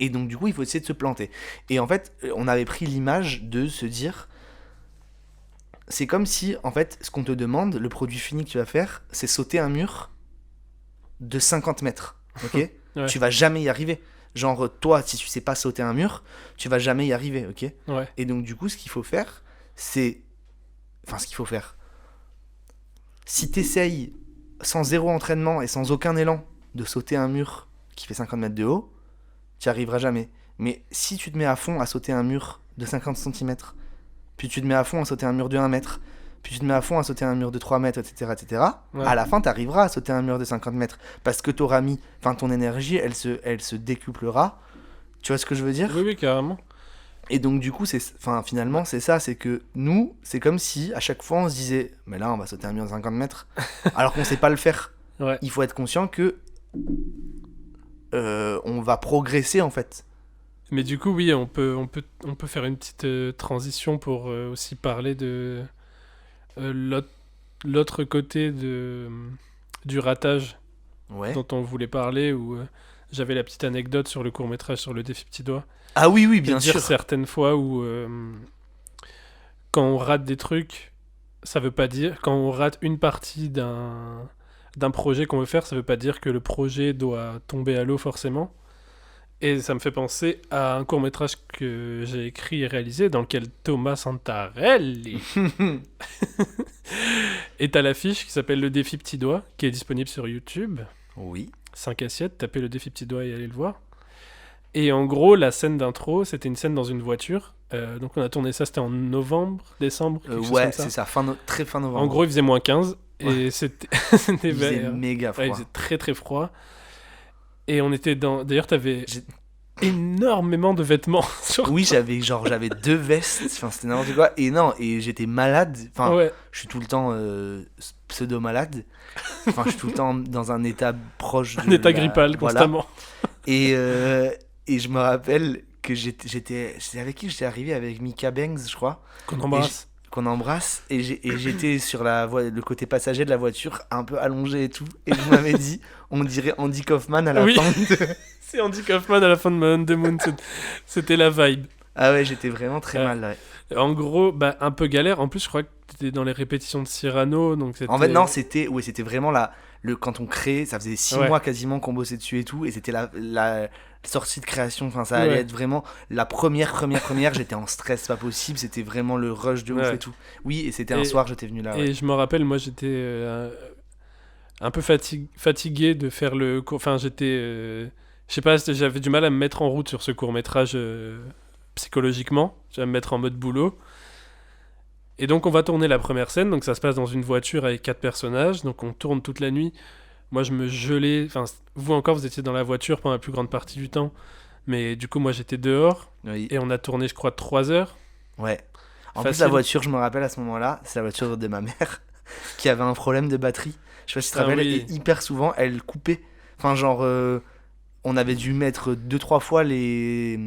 Et donc du coup il faut essayer de se planter. Et en fait on avait pris l'image de se dire c'est comme si en fait ce qu'on te demande, le produit fini que tu vas faire, c'est sauter un mur de 50 mètres, ok. Ouais. Tu vas jamais y arriver. Genre toi si tu sais pas sauter un mur, tu vas jamais y arriver, ok. Ouais. Et donc du coup ce qu'il faut faire c'est si t'essayes sans zéro entraînement et sans aucun élan de sauter un mur qui fait 50 mètres de haut, tu n'y arriveras jamais. Mais si tu te mets à fond à sauter un mur de 50 cm, puis tu te mets à fond à sauter un mur de 1 mètre, puis tu te mets à fond à sauter un mur de 3 mètres, etc., Ouais. à la fin, tu arriveras à sauter un mur de 50 mètres. Parce que t'auras mis, ton énergie, elle se décuplera. Tu vois ce que je veux dire ? Oui, oui, carrément. Et donc, du coup, finalement, c'est ça, c'est que nous, c'est comme si, à chaque fois, on se disait, mais là, on va sauter un mur de 50 mètres, alors qu'on sait pas le faire. Ouais. Il faut être conscient que on va progresser, en fait. Mais du coup, oui, on peut faire une petite transition pour aussi parler de l'autre côté du ratage Ouais. dont on voulait parler, où j'avais la petite anecdote sur le court-métrage sur le défi petit doigt. Ah oui, oui, bien De dire sûr. certaines fois où quand on rate des trucs, ça veut pas dire... Quand on rate une partie d'un projet qu'on veut faire, ça veut pas dire que le projet doit tomber à l'eau forcément. Et ça me fait penser à un court-métrage que j'ai écrit et réalisé, dans lequel Thomas Santarelli est à l'affiche, qui s'appelle Le Défi Petit Doigt, qui est disponible sur YouTube. Oui. 5 assiettes, tapez Le Défi Petit Doigt et allez le voir. Et en gros, la scène d'intro, c'était une scène dans une voiture. Donc on a tourné ça, c'était en novembre, décembre, quelque chose Ouais, comme ça. c'est ça, très fin novembre. En gros, il faisait moins 15, et Ouais. c'était il faisait vers- méga froid. ouais, il faisait très très froid. Et on était dans... D'ailleurs, t'avais... énormément de vêtements sur Oui, j'avais 2 vestes, enfin c'était n'importe quoi. Et non, et j'étais malade. Enfin, Ouais. je suis tout le temps pseudo-malade. Enfin, je suis tout le temps dans un état proche de Un état la- grippal voilà. constamment. Et je me rappelle que j'étais avec qui j'étais arrivé avec Mika Banks, je crois, Qu'on embrasse. qu'on embrasse. Et j'étais sur le côté passager de la voiture, un peu allongé et tout. Et vous m'avez dit, on dirait Andy Kaufman à la Oui. fin de... C'est Andy Kaufman à la fin de Man on the Moon. C'était la vibe. Ah ouais, j'étais vraiment très Ouais. mal. Ouais. En gros, un peu galère. En plus, je crois que t'étais dans les répétitions de Cyrano. Donc c'était... En fait, non, c'était vraiment quand on crée, ça faisait 6 Ouais. mois quasiment qu'on bossait dessus et tout, et c'était la sortie de création, enfin ça allait Ouais. être vraiment la première, j'étais en stress, pas possible, c'était vraiment le rush de ouf Ouais. et tout. Oui, et c'était un Et- soir, j'étais venu là. Et Ouais. je me rappelle, moi, j'étais un peu fatigué de faire le court. Enfin, j'étais. Je sais pas, j'avais du mal à me mettre en route sur ce court-métrage psychologiquement. J'allais me mettre en mode boulot. Et donc, on va tourner la première scène. Donc, ça se passe dans une voiture avec 4 personnages. Donc, on tourne toute la nuit. Moi, je me gelais. Enfin, vous encore, vous étiez dans la voiture pendant la plus grande partie du temps. Mais du coup, moi, j'étais dehors. Oui. Et on a tourné, je crois, 3 heures. Ouais. En plus, Facile. la voiture, je me rappelle à ce moment-là, c'est la voiture de ma mère qui avait un problème de batterie. Je sais pas si tu te Ah rappelles, oui. et hyper souvent, elle coupait. Enfin, genre, on avait dû mettre 2-3 fois les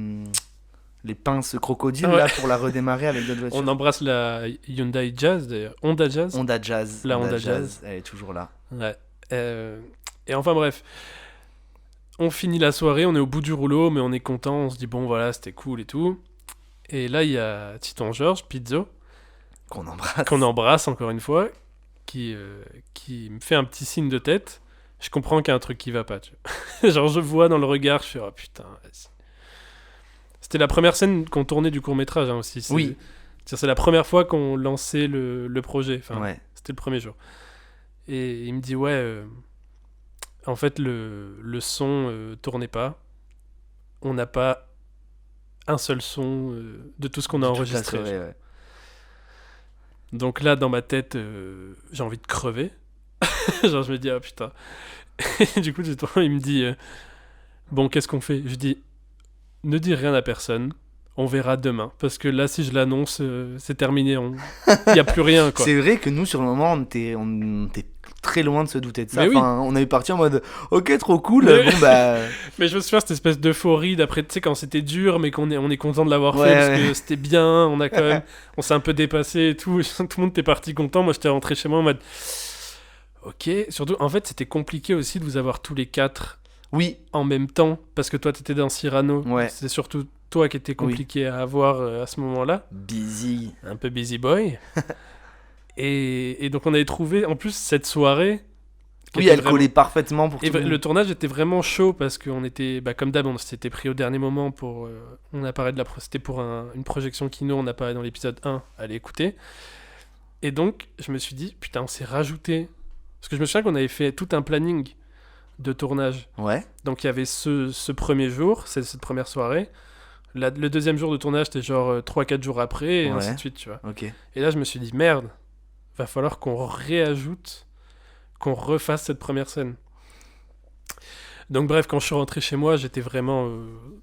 pinces crocodiles Ouais. là pour la redémarrer avec d'autres voitures. On embrasse la Hyundai Jazz, d'ailleurs. Honda Jazz. Honda Jazz. La Honda Jazz. Elle est toujours là. Ouais. Et enfin bref, on finit la soirée, on est au bout du rouleau, mais on est content, on se dit bon voilà, c'était cool et tout. Et là, il y a Titon Georges, Pizzo, Qu'on embrasse. qu'on embrasse encore une fois, qui me fait un petit signe de tête. Je comprends qu'il y a un truc qui va pas, tu vois. Genre, je vois dans le regard, je fais oh putain, vas-y. C'était la première scène qu'on tournait du court-métrage hein, aussi. Oui. C'est la première fois qu'on lançait le projet. Enfin, Ouais. c'était le premier jour. Et il me dit ouais, en fait le son tournait pas. On n'a pas un seul son de tout ce qu'on a Toute la enregistré. soirée, ouais. Donc là dans ma tête j'ai envie de crever. Genre je me dis ah putain. Et du coup il me dit bon qu'est-ce qu'on fait? Je dis ne dis rien à personne. On verra demain. Parce que là, si je l'annonce, c'est terminé. Il n'y a plus rien, quoi. C'est vrai que nous, sur le moment, on était très loin de se douter de ça. Mais oui. Enfin, on est parti en mode ok, trop cool. Mais- Bon, bah. Mais je me souviens cette espèce d'euphorie d'après, tu sais, quand c'était dur, mais on est content de l'avoir Ouais, fait parce ouais. que c'était bien. On a quand même, on s'est un peu dépassé et tout. Tout le monde était parti content. Moi, j'étais rentré chez moi en mode ok. Surtout, en fait, c'était compliqué aussi de vous avoir tous les 4 Oui, en même temps parce que toi, t'étais dans Cyrano. Ouais. C'est surtout toi qui était compliqué à avoir à ce moment-là. busy. Un peu busy boy. et donc on avait trouvé en plus cette soirée. qui Oui, était elle vraiment- collait parfaitement pour Et tout le monde. le tournage était vraiment chaud parce qu'on était, comme d'hab, on s'était pris au dernier moment pour. On apparaît c'était pour une projection Kino, on apparaît dans l'épisode 1, allez écouter. Et donc je me suis dit, putain, on s'est rajouté. Parce que je me souviens qu'on avait fait tout un planning de tournage. Ouais. Donc il y avait ce premier jour, cette première soirée. Le deuxième jour de tournage, c'était genre 3-4 jours après, et Ouais. ainsi de suite, tu vois. Ok. Et là, je me suis dit, merde, va falloir qu'on réajoute, qu'on refasse cette première scène. Donc bref, quand je suis rentré chez moi, j'étais vraiment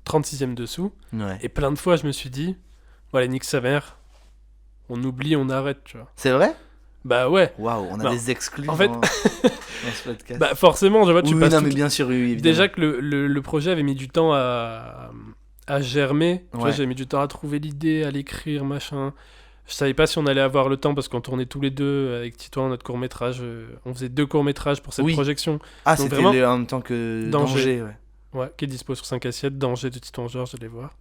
36e dessous. Ouais. Et plein de fois, je me suis dit, voilà, nique sa mère, on oublie, on arrête, tu vois. C'est vrai? Bah ouais, Waouh, on a Bah, des exclus en fait- dans ce podcast. bah forcément, je vois, tu oui, passes non, toute- mais bien sûr, oui, évidemment. Déjà que le projet avait mis du temps à germer. Tu vois, Ouais. j'avais mis du temps à trouver l'idée, à l'écrire, machin. Je savais pas si on allait avoir le temps parce qu'on tournait tous les deux avec Titouan notre court-métrage. On faisait 2 courts-métrages pour cette Oui. projection. Ah, donc c'était vraiment- en même temps que Danger. Danger, ouais. Ouais, qui est dispo sur 5 assiettes. Danger de Titouan Georges, allez voir.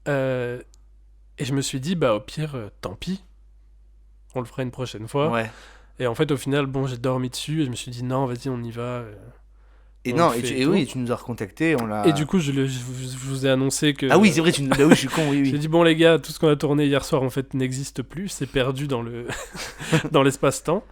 Et je me suis dit, bah au pire, tant pis. On le fera une prochaine fois. Ouais. Et en fait, au final, bon, j'ai dormi dessus et je me suis dit, non, vas-y, on y va. Et On non, le et, fait tu, et et tout. oui, tu nous as recontacté, on l'a. Et du coup, je vous ai annoncé que... Ah oui, c'est vrai, bah oui, je suis con, oui, J'ai oui. dit bon les gars, tout ce qu'on a tourné hier soir en fait n'existe plus, c'est perdu dans le dans l'espace-temps.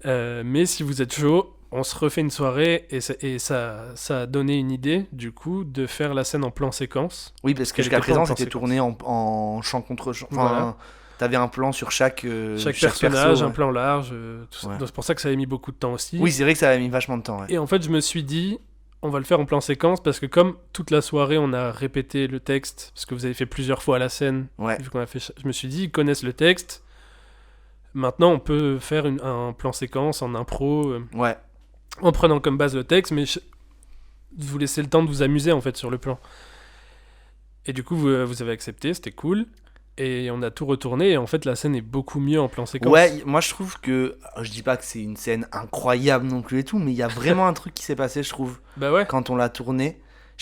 Mais si vous êtes chaud, on se refait une soirée et ça a donné une idée du coup de faire la scène en plan séquence. Oui, parce que qu'elle jusqu'à était pas en présent, plan c'était séquence. tourné en champ contre champ. Enfin, Voilà. t'avais un plan sur chaque Personnage, perso, un ouais. plan large. Tout ça. Ouais. Donc, c'est pour ça que ça avait mis beaucoup de temps aussi. Oui, c'est vrai que ça a mis vachement de temps, ouais. Et en fait, je me suis dit, on va le faire en plan séquence parce que comme toute la soirée on a répété le texte, parce que vous avez fait plusieurs fois la scène, Ouais. vu qu'on a fait, je me suis dit ils connaissent le texte. Maintenant on peut faire un plan séquence en impro, Ouais. en prenant comme base le texte, mais vous laissez le temps de vous amuser en fait sur le plan. Et du coup vous avez accepté, c'était cool. Et on a tout retourné et en fait la scène est beaucoup mieux en plan séquence. Ouais, moi je trouve que. Je dis pas que c'est une scène incroyable non plus et tout, mais il y a vraiment un truc qui s'est passé, je trouve, Bah ouais. quand on l'a tourné.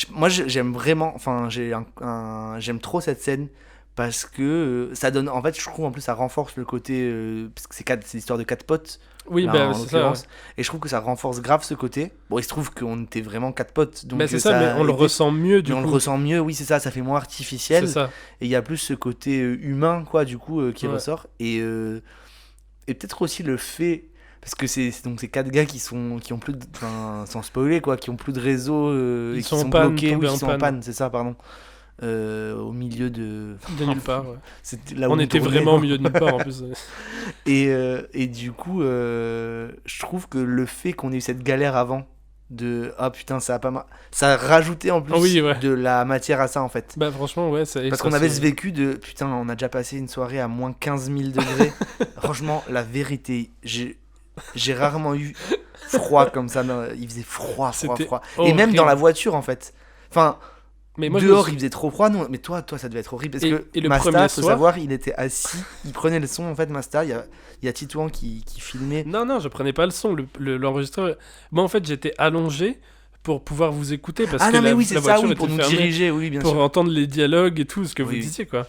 Moi j'aime vraiment. Enfin, j'aime trop cette scène parce que ça donne. En fait, je trouve en plus ça renforce le côté. Parce que c'est l'histoire de 4 potes. Oui, là, bah en c'est ça. Ouais. l'occurrence. Et je trouve que ça renforce grave ce côté. Bon, il se trouve qu'on était vraiment 4 potes. Donc Bah c'est ça, mais on le aidé. ressent mieux du Mais on coup. le ressent mieux, oui, c'est ça fait moins artificiel. C'est ça. Et il y a plus ce côté humain, quoi, du coup, qui Ouais. ressort. Et peut-être aussi le fait. Parce que donc ces 4 gars qui ont plus de. Enfin, sans spoiler, quoi, qui ont plus de réseau Ils et qui sont en sont panne, bloqués. tombés Oui, en ils sont en panne. panne, c'est ça, pardon. Au milieu de. De nulle part. Ouais. C'était là où On était tournait. vraiment au milieu de nulle part en plus. Et du coup, je trouve que le fait qu'on ait eu cette galère avant, ah putain, ça a pas mal. Ça a rajouté en plus Oui, ouais. de la matière à ça en fait. Bah franchement, ouais. Parce qu'on avait ce vécu de putain, on a déjà passé une soirée à moins 15 000 degrés. Franchement, la vérité, j'ai rarement eu froid comme ça. Non, il faisait froid. C'était Et même horrible. dans la voiture en fait. Enfin, Mais moi, je dehors me suis- il faisait trop froid. Non, mais toi, ça devait être horrible. Parce Et- que et le Masta, premier faut soir- savoir, il était assis, il prenait le son en fait. Masta, il y a Titouan qui filmait. Non, je prenais pas le son. L'enregistreur. Moi, en fait, j'étais allongé pour pouvoir vous écouter parce Ah que non, mais la, oui, c'est la ça, voiture oui, pour était nous fermée, diriger, oui, bien pour sûr. entendre les dialogues et tout ce que vous Oui. disiez, quoi.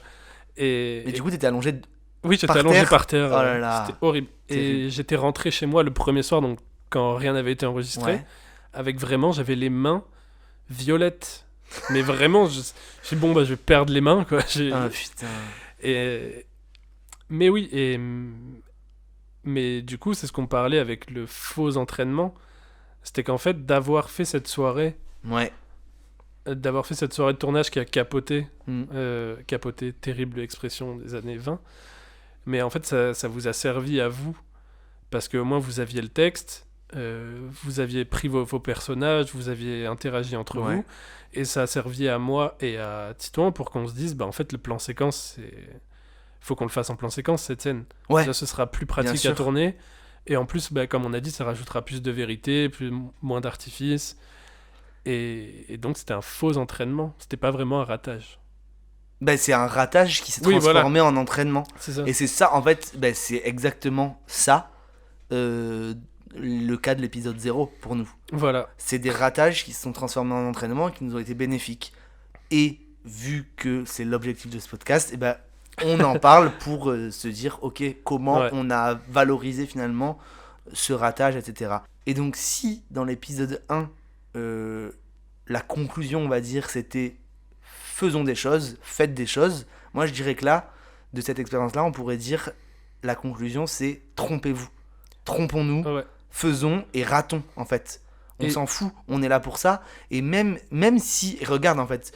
Et Mais du coup, t'étais allongé. oui, j'étais par allongé terre. par terre. Oh là là. C'était horrible. Et Terrible. j'étais rentré chez moi le premier soir, donc quand rien n'avait été enregistré, Ouais. avec vraiment, j'avais les mains violettes. Mais vraiment, je suis bon, bah, je vais perdre les mains, quoi. Ah putain. Mais oui, mais du coup, c'est ce qu'on parlait avec le faux entraînement. C'était qu'en fait, d'avoir fait cette soirée de tournage qui a capoté, capoté, terrible expression des années 20, mais en fait, ça vous a servi à vous, parce qu'au moins, vous aviez le texte, vous aviez pris vos personnages, vous aviez interagi entre Ouais. vous, et ça a servi à moi et à Titouan pour qu'on se dise, bah en fait, le plan séquence, faut qu'on le fasse en plan séquence, cette scène. Ouais. Là, ce sera plus pratique sûr. à tourner, et en plus, bah, comme on a dit, ça rajoutera plus de vérité, moins d'artifice, et donc c'était un faux entraînement, c'était pas vraiment un ratage. Ben, c'est un ratage qui s'est Oui, transformé en entraînement. C'est ça. Et c'est ça, en fait, c'est exactement ça, le cas de l'épisode 0 pour nous. Voilà. C'est des ratages qui se sont transformés en entraînement et qui nous ont été bénéfiques. Et vu que c'est l'objectif de ce podcast, et ben, on en parle pour se dire, ok, comment Ouais. on a valorisé finalement ce ratage, etc. Et donc si dans l'épisode 1, la conclusion, on va dire, c'était faisons des choses, faites des choses, moi je dirais que là, de cette expérience-là, on pourrait dire la conclusion, c'est trompez-vous. Trompons-nous, Ouais. faisons et ratons, en fait. On Et- s'en fout, on est là pour ça. Et même si, regarde, en fait,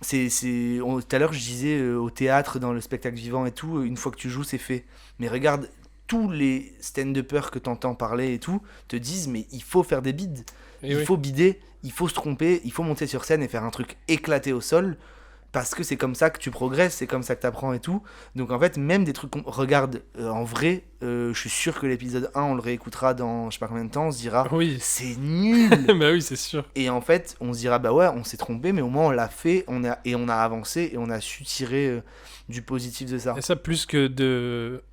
tout à l'heure, je disais au théâtre, dans le spectacle vivant et tout, une fois que tu joues, c'est fait. Mais regarde, tous les stand-uppers que t'entends parler et tout, te disent, mais il faut faire des bides. Et Il oui. faut bider, il faut se tromper, il faut monter sur scène et faire un truc éclaté au sol. Parce que c'est comme ça que tu progresses, c'est comme ça que tu apprends et tout. Donc en fait, même des trucs qu'on regarde en vrai, je suis sûr que l'épisode 1, on le réécoutera dans je sais pas combien de temps, on se dira Oui. c'est nul. Bah oui, c'est sûr. Et en fait, on se dira bah ouais, on s'est trompé, mais au moins on l'a fait, on a avancé et on a su tirer du positif de ça. Et ça, plus que de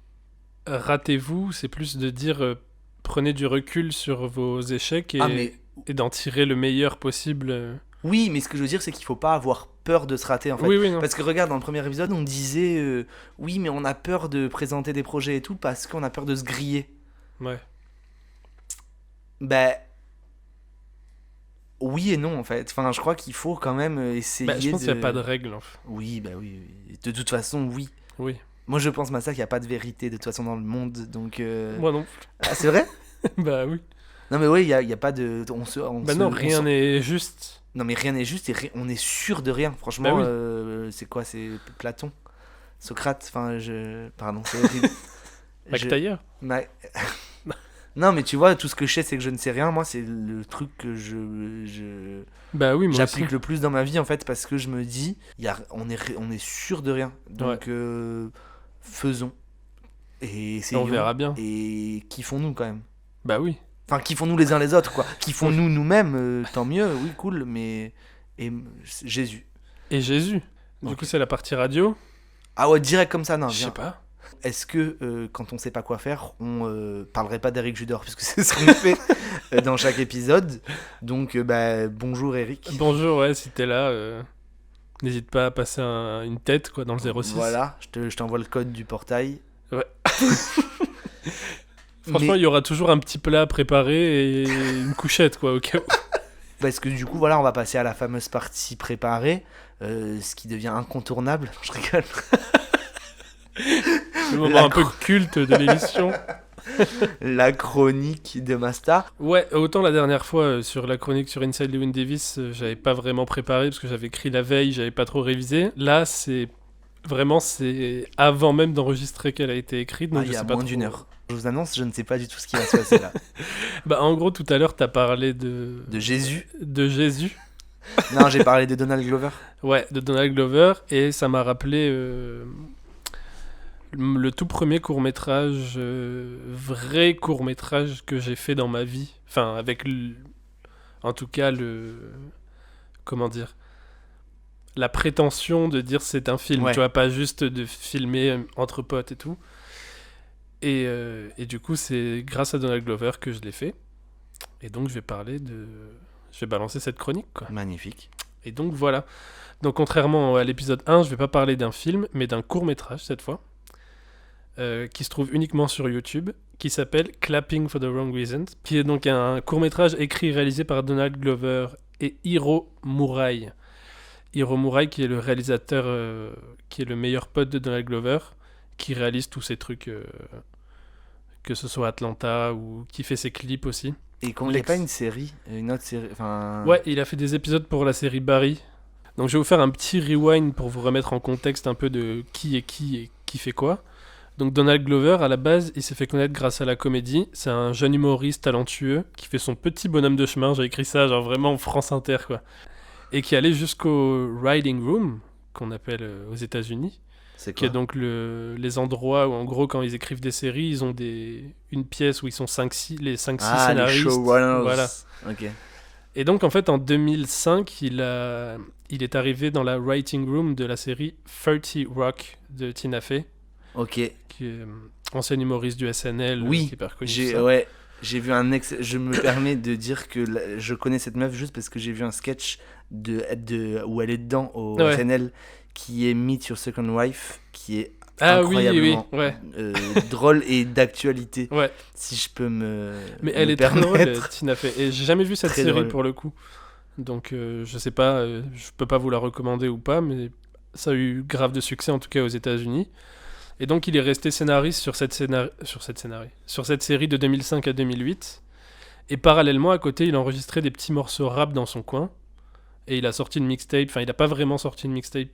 ratez-vous, c'est plus de dire prenez du recul sur vos échecs et, Ah, mais et d'en tirer le meilleur possible. oui, mais ce que je veux dire, c'est qu'il faut pas avoir peur de se rater en fait. Oui, oui, non. Parce que regarde, dans le premier épisode, on disait oui, mais on a peur de présenter des projets et tout parce qu'on a peur de se griller. Ouais. Ben oui et non en fait. Enfin, je crois qu'il faut quand même essayer Bah, je pense de... qu'il n'y a pas de règle. En fait. Oui, bah oui, oui. De toute façon, oui. Oui. Moi, je pense, Massa, qu'il n'y a pas de vérité de toute façon dans le monde, donc... Moi non. Ah, c'est vrai? Bah oui. Non, mais oui, il y a pas de... Bah non, rien n'est juste. Non, mais rien n'est juste et on est sûr de rien. Franchement, Bah oui. c'est quoi? C'est Platon? Socrate? Enfin, Pardon, c'est horrible. McTayer. Non, mais tu vois, tout ce que je sais, c'est que je ne sais rien. Moi, c'est le truc que Bah oui, moi aussi. j'applique le plus dans ma vie, en fait, parce que je me dis, on est sûr de rien. Donc, faisons. Et On verra bien. Et kiffons-nous, quand même. Bah oui. Enfin, kiffons-nous les uns les autres, quoi. Kiffons-nous nous-mêmes, tant mieux, oui, cool, mais... Et Jésus. Et Jésus. Du Ok. coup, c'est la partie radio. Ah ouais, direct comme ça, non, Je sais viens. pas. Est-ce que, quand on sait pas quoi faire, on parlerait pas d'Eric Judor, puisque c'est ce qu'on fait dans chaque épisode. Donc, bonjour Eric. Bonjour, ouais, si t'es là, n'hésite pas à passer une tête quoi, dans le 06. Voilà, je t'envoie le code du portail. Franchement, Mais- il y aura toujours un petit plat préparé et une couchette, quoi, au cas où. Parce que du coup, voilà, on va passer à la fameuse partie préparée, ce qui devient incontournable. Je rigole. Le moment La un peu culte de l'émission. La chronique de Masta. Ouais, autant la dernière fois, sur la chronique sur Inside Llewyn Davis, j'avais pas vraiment préparé parce que j'avais écrit la veille, j'avais pas trop révisé. Là, c'est avant même d'enregistrer qu'elle a été écrite. Donc Il je y a sais pas moins trop. d'une heure. Je vous annonce, je ne sais pas du tout ce qui va se passer là. Bah, en gros, tout à l'heure, t'as parlé De Jésus. de Jésus. Non, j'ai parlé de Donald Glover. Ouais, de Donald Glover, et ça m'a rappelé le tout premier court-métrage, vrai court-métrage que j'ai fait dans ma vie. Enfin, en tout cas, comment dire, la prétention de dire c'est un film, Ouais. tu vois, pas juste de filmer entre potes et tout. Et du coup, c'est grâce à Donald Glover que je l'ai fait. Et donc, je vais balancer cette chronique, quoi. Magnifique. Et donc voilà. Donc contrairement à l'épisode 1, je vais pas parler d'un film, mais d'un court-métrage cette fois, qui se trouve uniquement sur YouTube, qui s'appelle Clapping for the Wrong Reasons, qui est donc un court-métrage écrit et réalisé par Donald Glover et Hiro Murai. Hiro Murai qui est le réalisateur, qui est le meilleur pote de Donald Glover, qui réalise tous ces trucs, que ce soit Atlanta, ou qui fait ses clips aussi. Et qu'on n'ait pas une série, une autre série, enfin... Ouais, il a fait des épisodes pour la série Barry. Donc je vais vous faire un petit rewind pour vous remettre en contexte un peu de qui est qui et qui fait quoi. Donc Donald Glover, à la base, il s'est fait connaître grâce à la comédie. C'est un jeune humoriste talentueux qui fait son petit bonhomme de chemin, j'ai écrit ça genre vraiment en France Inter quoi. Et qui allait jusqu'au Writing Room, qu'on appelle aux États-Unis. C'est Qui est quoi? donc les endroits où, en gros, quand ils écrivent des séries, ils ont une pièce où ils sont les 5-6 Ah, les scénaristes. showrunners. Voilà. Ok. Et donc, en fait, en 2005, il est arrivé dans la writing room de la série 30 Rock de Tina Fey, Ok. qui est ancienne humoriste du SNL, Oui, qui est hyper connue, tout ça. Ouais, j'ai vu je me permets de dire que je connais cette meuf juste parce que j'ai vu un sketch où elle est dedans au Ouais. SNL qui est Meet Your Second Wife, qui est Ah oui, oui, incroyablement ouais. drôle et d'actualité, Ouais, si je peux me mais me elle est très drôle, permettre. Tina Fey. Et j'ai jamais vu cette Très série drôle. pour le coup. Donc, je sais pas, je peux pas vous la recommander ou pas, mais ça a eu grave de succès, en tout cas aux États-Unis. Et donc, il est resté scénariste sur cette série de 2005 à 2008. Et parallèlement, à côté, il enregistrait des petits morceaux rap dans son coin. Et il a sorti une mixtape. Enfin, il a pas vraiment sorti une mixtape.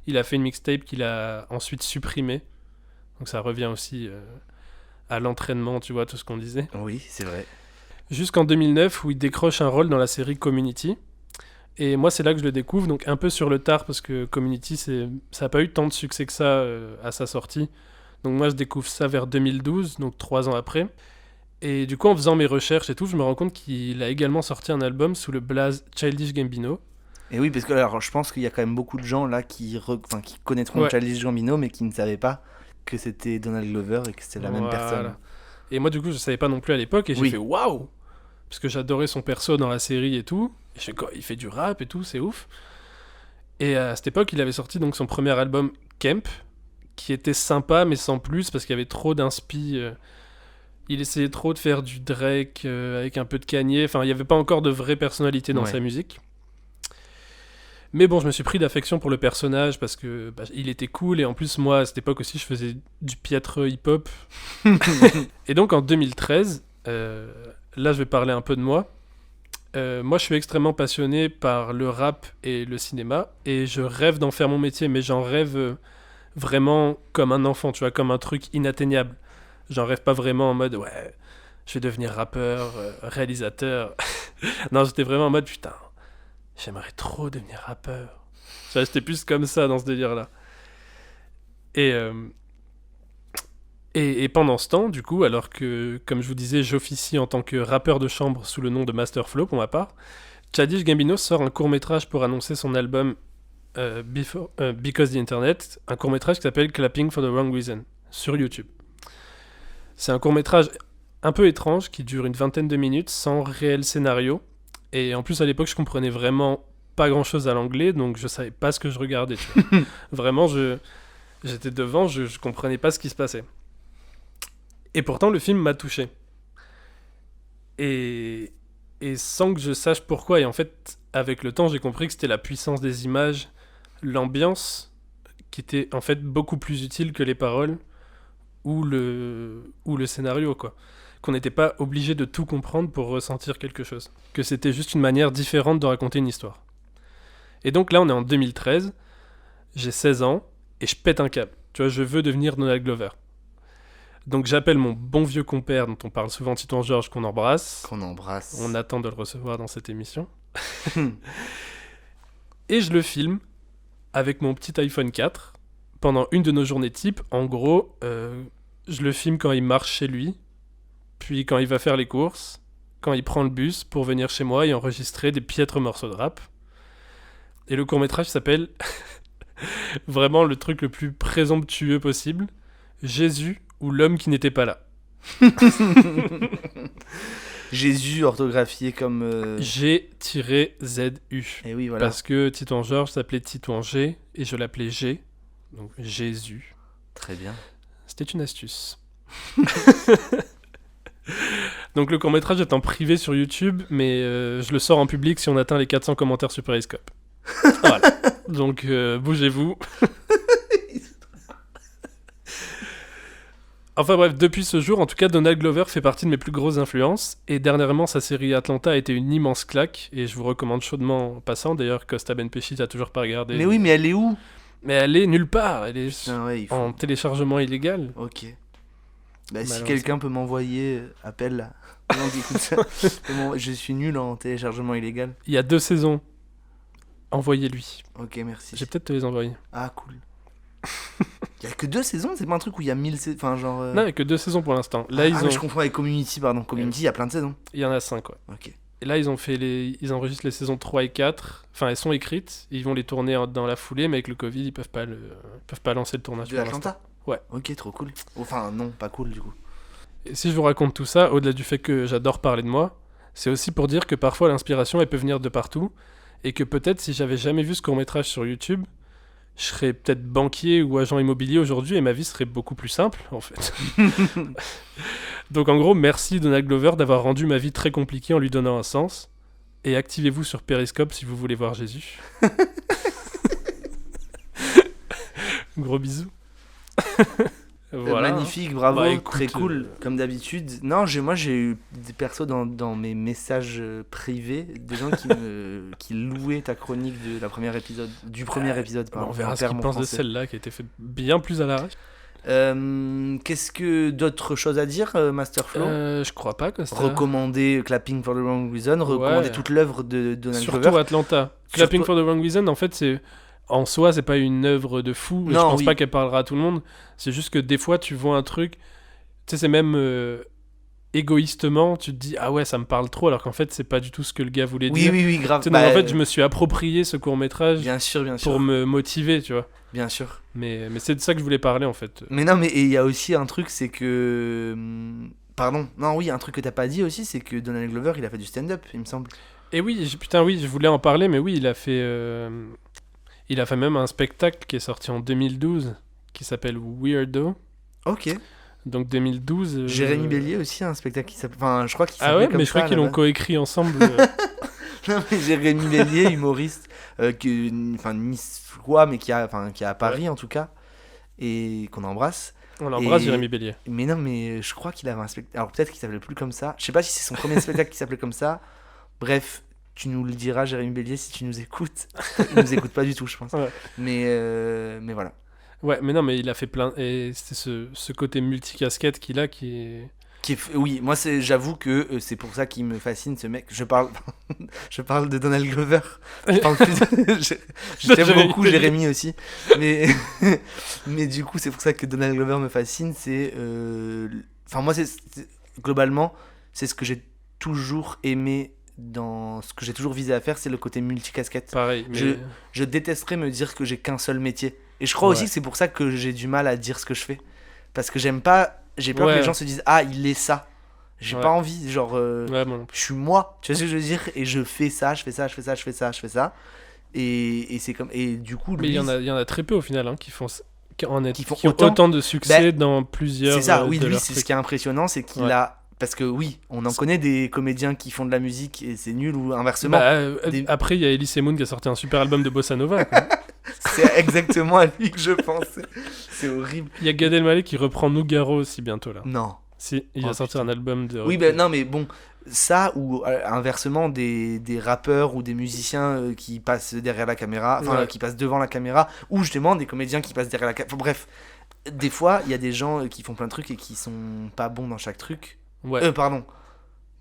Il a fait une mixtape qu'il a ensuite supprimée. Donc, ça revient aussi à l'entraînement, tu vois, tout ce qu'on disait. Oui, c'est vrai. Jusqu'en 2009, où il décroche un rôle dans la série Community. Et moi, c'est là que je le découvre, donc un peu sur le tard, parce que Community, ça n'a pas eu tant de succès que ça à sa sortie. Donc moi, je découvre ça vers 2012, donc 3 ans après. Et du coup, en faisant mes recherches et tout, je me rends compte qu'il a également sorti un album sous le blaze Childish Gambino. Et oui, parce que alors, je pense qu'il y a quand même beaucoup de gens là qui connaîtront Ouais. Childish Gambino, mais qui ne savaient pas que c'était Donald Glover et que c'était la même Voilà. personne. Et moi, du coup, je savais pas non plus à l'époque, et j'ai Oui. fait waouh! Parce que j'adorais son perso dans la série et tout. Et je fais quoi? Il fait du rap et tout, c'est ouf. Et à cette époque, il avait sorti donc son premier album Kemp, qui était sympa, mais sans plus, parce qu'il y avait trop d'inspi. Il essayait trop de faire du Drake avec un peu de Kanye. Enfin, il n'y avait pas encore de vraie personnalité dans Ouais. sa musique. Mais bon, je me suis pris d'affection pour le personnage parce que il était cool. Et en plus, moi, à cette époque aussi, je faisais du piètre hip-hop. Et donc, en 2013, là, je vais parler un peu de moi. Moi, je suis extrêmement passionné par le rap et le cinéma. Et je rêve d'en faire mon métier, mais j'en rêve vraiment comme un enfant, tu vois, comme un truc inatteignable. J'en rêve pas vraiment en mode, ouais, je vais devenir rappeur, réalisateur. Non, j'étais vraiment en mode, putain, j'aimerais trop devenir rappeur. Tu vois, j'étais plus comme ça dans ce délire-là. Et pendant ce temps, du coup, alors que, comme je vous disais, j'officie en tant que rappeur de chambre sous le nom de Masterflow pour ma part, Childish Gambino sort un court-métrage pour annoncer son album Because the Internet, un court-métrage qui s'appelle Clapping for the Wrong Reason, sur YouTube. C'est un court-métrage un peu étrange qui dure une 20aine de minutes, sans réel scénario. Et en plus, à l'époque, je comprenais vraiment pas grand-chose à l'anglais, donc je savais pas ce que je regardais. Tu vois. Vraiment, j'étais devant, je comprenais pas ce qui se passait. Et pourtant, le film m'a touché. Et sans que je sache pourquoi, et en fait, avec le temps, j'ai compris que c'était la puissance des images, l'ambiance, qui était en fait beaucoup plus utile que les paroles ou le scénario, quoi. Qu'on n'était pas obligé de tout comprendre pour ressentir quelque chose. Que c'était juste une manière différente de raconter une histoire. Et donc là, on est en 2013, j'ai 16 ans, et je pète un câble. Tu vois, je veux devenir Donald Glover. Donc j'appelle mon bon vieux compère, dont on parle souvent, Titouan Georges, qu'on embrasse. Qu'on embrasse. On attend de le recevoir dans cette émission. Et je le filme avec mon petit iPhone 4 pendant une de nos journées type. En gros, je le filme quand il marche chez lui, puis quand il va faire les courses, quand il prend le bus pour venir chez moi et enregistrer des piètres morceaux de rap. Et le court-métrage s'appelle vraiment le truc le plus présomptueux possible, Jésus ou l'homme qui n'était pas là. Jésus orthographié comme... G-Z-U. Et oui, voilà. Parce que Titouan Georges s'appelait Titouan G et je l'appelais G, donc Jésus. Très bien. C'était une astuce. Donc le court-métrage est en privé sur YouTube, mais je le sors en public si on atteint les 400 commentaires sur Periscope. Voilà. Donc bougez-vous. Enfin bref, depuis ce jour, en tout cas, Donald Glover fait partie de mes plus grosses influences, et dernièrement, sa série Atlanta a été une immense claque, et je vous recommande chaudement en passant. D'ailleurs, Costa Benpechi, t'as toujours pas regardé. Mais oui, mais elle est où? Mais elle est nulle part, elle est Putain, ouais, il faut... en téléchargement illégal. Ok. Bah, si Malheureusement. quelqu'un peut m'envoyer, appelle là. Non, écoute ça. Je suis nul en téléchargement illégal. Il y a 2 saisons. Envoyez-lui. Ok, merci. Je vais peut-être te les envoyer. Ah, cool. Il y a que 2 saisons, c'est pas un truc où il y a 1000 saisons. Enfin, genre. Non, il n'y a que 2 saisons pour l'instant. Là, Ah, ils mais ont... je confonds avec Community, pardon. Community, il y a plein de saisons. Il y en a 5, ouais. Ok. Et là, ils enregistrent les saisons 3 et 4. Enfin, elles sont écrites. Ils vont les tourner dans la foulée, mais avec le Covid, ils peuvent pas lancer le tournage. De pour l'instant. Atlanta? Ouais. Ok, trop cool. Enfin, non, pas cool du coup. Et si je vous raconte tout ça, au-delà du fait que j'adore parler de moi, c'est aussi pour dire que parfois l'inspiration, elle peut venir de partout. Et que peut-être, si j'avais jamais vu ce court-métrage sur YouTube, je serais peut-être banquier ou agent immobilier aujourd'hui et ma vie serait beaucoup plus simple, en fait. Donc en gros, merci Donald Glover d'avoir rendu ma vie très compliquée en lui donnant un sens. Et activez-vous sur Periscope si vous voulez voir Jésus. Gros bisous. Voilà. Magnifique, bravo, Bah, écoute, très cool, comme d'habitude. Non, moi j'ai eu des persos dans mes messages privés, des gens qui louaient ta chronique du premier épisode. On verra ce Père, qu'ils mon pensent de français. celle-là qui a été faite bien plus à l'arrache. Qu'est-ce que d'autres choses à dire, Masterflow? Je crois pas que ça. Recommander Clapping for the Wrong Reason, recommander Ouais. toute l'œuvre de Donald Surtout Glover. Atlanta. Clapping for the Wrong Reason, en fait, c'est en soi, c'est pas une œuvre de fou. Et je Non, pense oui. pas qu'elle parlera à tout le monde. C'est juste que des fois, tu vois un truc. Tu sais, c'est même égoïstement, tu te dis ah ouais, ça me parle trop, alors qu'en fait, c'est pas du tout ce que le gars voulait Oui, dire. oui, oui, grave. Tu sais, donc, Bah, en fait, je me suis approprié ce court métrage bien sûr, pour me motiver, tu vois. bien sûr. Mais c'est de ça que je voulais parler en fait. Mais non, mais il y a aussi un truc, c'est que... Pardon, non, oui, un truc que t'as pas dit aussi, c'est que Donald Glover, il a fait du stand-up, il me semble. Et oui, putain, oui, je voulais en parler, mais oui, il a fait même un spectacle qui est sorti en 2012 qui s'appelle Weirdo. Ok. Donc 2012. Jérémy Bélier aussi, un spectacle qui s'appelle... Enfin, je crois qu'il Ah s'appelait ouais, comme mais je crois ça, qu'ils l'ont là-bas. coécrit ensemble. Non, mais Jérémy Bélier, humoriste, enfin, niçois, mais qui est à Paris en tout cas, et qu'on embrasse. On l'embrasse, Et- Jérémy Bélier. Mais non, mais je crois qu'il avait un spectacle. Alors peut-être qu'il s'appelait plus comme ça. Je sais pas si c'est son premier spectacle qui s'appelait comme ça. Bref, tu nous le diras, Jérémy Bélier, si tu nous écoutes. Il nous écoute pas du tout, je pense. Ouais. Mais voilà. Ouais, mais non, mais il a fait plein. Et c'est ce côté multicasquette qu'il a qui Oui, moi j'avoue que c'est pour ça qu'il me fascine ce mec. Je parle de Donald Glover. Je parle plus je t'aime beaucoup Jérémy aussi. Mais mais du coup, c'est pour ça que Donald Glover me fascine, c'est enfin moi globalement, c'est ce que j'ai toujours aimé dans ce que j'ai toujours visé à faire, c'est le côté multicasquette. Pareil, mais... Je détesterais me dire que j'ai qu'un seul métier. Et je crois aussi que c'est pour ça que j'ai du mal à dire ce que je fais. Parce que j'ai peur que les gens se disent ah, il est ça. J'ai pas envie, genre je suis moi, tu vois ce que je veux dire, et je fais ça. Et c'est comme, et du coup mais lui, il y en a très peu au final qui ont autant de succès dans plusieurs. C'est ça, oui, de lui leurs c'est trucs. ce qui est impressionnant, c'est qu'il a, parce que oui, on en connaît des comédiens qui font de la musique et c'est nul, ou inversement. Après il y a Elise Moon qui a sorti un super album de bossa nova, quoi. C'est exactement à lui que je pensais. C'est horrible. Il y a Gad Elmaleh qui reprend Nougaro aussi bientôt là. Non. Si, il va sortir un album de... Oui, non, mais bon, ça, ou inversement, des rappeurs ou des musiciens qui passent derrière la caméra, qui passent devant la caméra, ou justement des comédiens qui passent derrière la caméra. Enfin, bref, des fois, il y a des gens qui font plein de trucs et qui sont pas bons dans chaque truc. Pardon.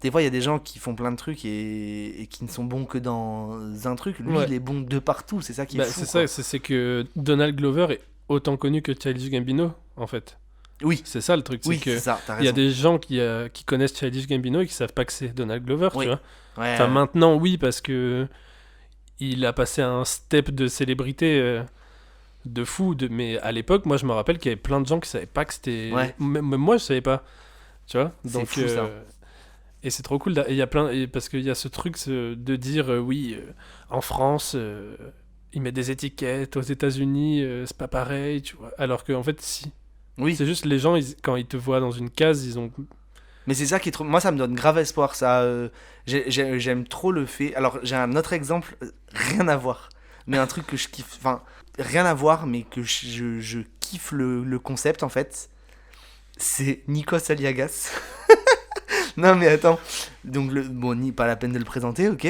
Des fois, il y a des gens qui font plein de trucs et qui ne sont bons que dans un truc. Lui, il est bon de partout, c'est ça qui est fou. C'est que Donald Glover est autant connu que Childish Gambino, en fait. Oui, c'est ça le truc, oui, c'est que ça, t'as raison. Il y a des gens qui connaissent Childish Gambino et qui savent pas que c'est Donald Glover, tu vois. Ouais, enfin maintenant oui, parce que il a passé un step de célébrité de fou, mais à l'époque, moi je me rappelle qu'il y avait plein de gens qui savaient pas que c'était. Même moi je savais pas, tu vois. C'est donc fou, ça. Et c'est trop cool. Et il y a parce qu'il y a ce truc de dire en France. Ils mettent des étiquettes, aux États-Unis, c'est pas pareil, tu vois. Alors qu'en fait, si. Oui. C'est juste les gens, quand ils te voient dans une case, ils ont. Mais c'est ça qui est trop. Moi, ça me donne grave espoir. Ça, j'aime trop le fait. Alors, j'ai un autre exemple, rien à voir. Mais un truc que je kiffe. Enfin, rien à voir, mais que je kiffe le concept en fait. C'est Nikos Aliagas. Non, mais attends. Donc, pas la peine de le présenter, ok.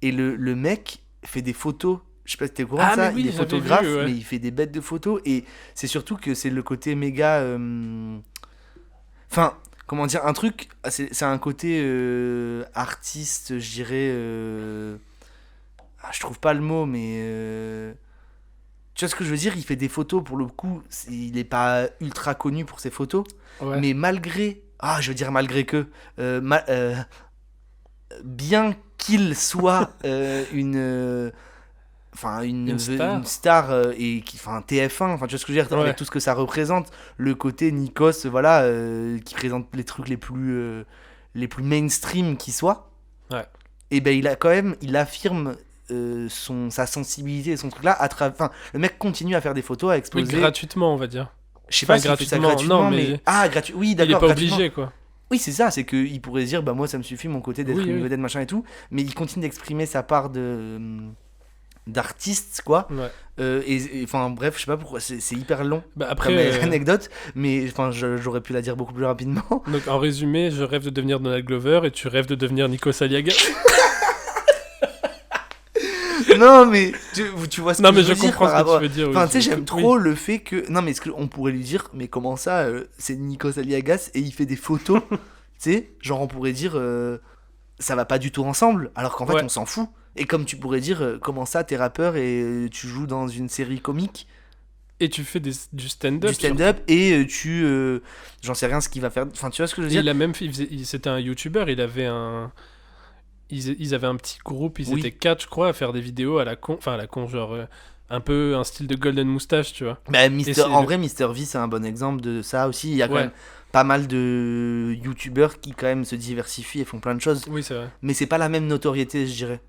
Et le mec fait des photos. Je sais pas si t'es au courant de ça, il est photographe, mais il fait des bêtes de photos, et c'est surtout que c'est le côté méga... Enfin, comment dire, un truc, c'est un côté artiste, je dirais... je trouve pas le mot, mais... Tu vois ce que je veux dire, il fait des photos, pour le coup, il est pas ultra connu pour ses photos, mais malgré... je veux dire malgré que... bien qu'il soit une star et TF1, enfin tu vois ce que je veux dire, avec tout ce que ça représente, le côté Nikos qui présente les trucs les plus mainstream qui soient, et ben il affirme sa sensibilité et son truc là le mec continue à faire des photos, à exposer gratuitement, on va dire. Je sais pas s'il fait ça gratuitement, mais gratuit, oui, d'accord, il est pas obligé, quoi. Oui, c'est ça, c'est qu'il pourrait se dire bah moi ça me suffit mon côté d'être une vedette machin et tout, mais il continue d'exprimer sa part d'artiste, quoi. Et enfin bref, je sais pas pourquoi, c'est hyper long comme anecdote, mais enfin j'aurais pu la dire beaucoup plus rapidement. Donc en résumé, je rêve de devenir Donald Glover et tu rêves de devenir Nikos Aliagas. Non, mais tu vois ce que je veux dire. Non, mais je comprends ce que tu veux dire. Enfin, tu sais, j'aime trop le fait que... Non, mais on pourrait lui dire, mais comment ça, c'est Nikos Aliagas et il fait des photos. Tu sais, genre on pourrait dire, ça va pas du tout ensemble, alors qu'en fait on s'en fout. Et comme tu pourrais dire, comment ça, t'es rappeur et tu joues dans une série comique. Et tu fais du stand-up. Du stand-up et j'en sais rien ce qu'il va faire. Enfin, tu vois ce que je veux dire. Il a même c'était un YouTuber, il avait un... Ils avaient un petit groupe, ils étaient 4 je crois à faire des vidéos à la con, genre un peu un style de Golden Moustache, tu vois. Bah, vrai Mr V c'est un bon exemple de ça aussi, il y a quand même pas mal de youtubeurs qui quand même se diversifient et font plein de choses. Oui, c'est vrai. Mais c'est pas la même notoriété, je dirais.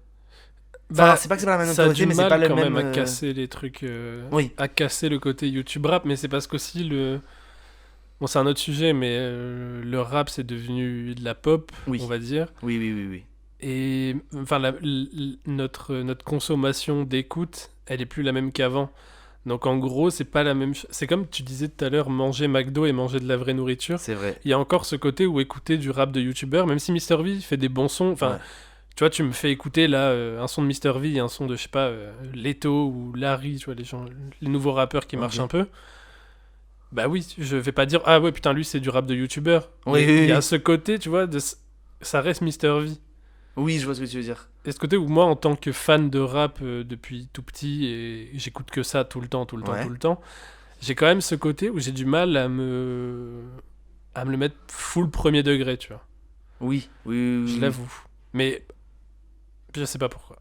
Enfin, c'est pas que c'est pas la même notoriété, mais c'est pas le même... à casser les trucs, à casser le côté YouTube rap, mais c'est parce qu'aussi bon, c'est un autre sujet, mais le rap c'est devenu de la pop, on va dire. Oui. Et enfin notre consommation d'écoute, elle est plus la même qu'avant. Donc en gros, c'est pas la même c'est comme tu disais tout à l'heure, manger McDo et manger de la vraie nourriture. C'est vrai. Il y a encore ce côté où écouter du rap de youtubeur, même si Mr V fait des bons sons, enfin tu vois, tu me fais écouter là un son de Mr V et un son de je sais pas Leto ou Larry, tu vois, les nouveaux rappeurs qui marchent un peu. Bah oui, je vais pas dire ah ouais putain lui c'est du rap de youtubeur. Oui, Mais oui, il y a oui. ce côté, tu vois, ça reste Mr V. Oui, je vois ce que tu veux dire. Et ce côté où moi en tant que fan de rap depuis tout petit et j'écoute que ça tout le temps, Ouais. tout le temps, j'ai quand même ce côté où j'ai du mal à me le mettre full premier degré, tu vois. Oui, oui, oui. Je oui. l'avoue. Mais je sais pas pourquoi.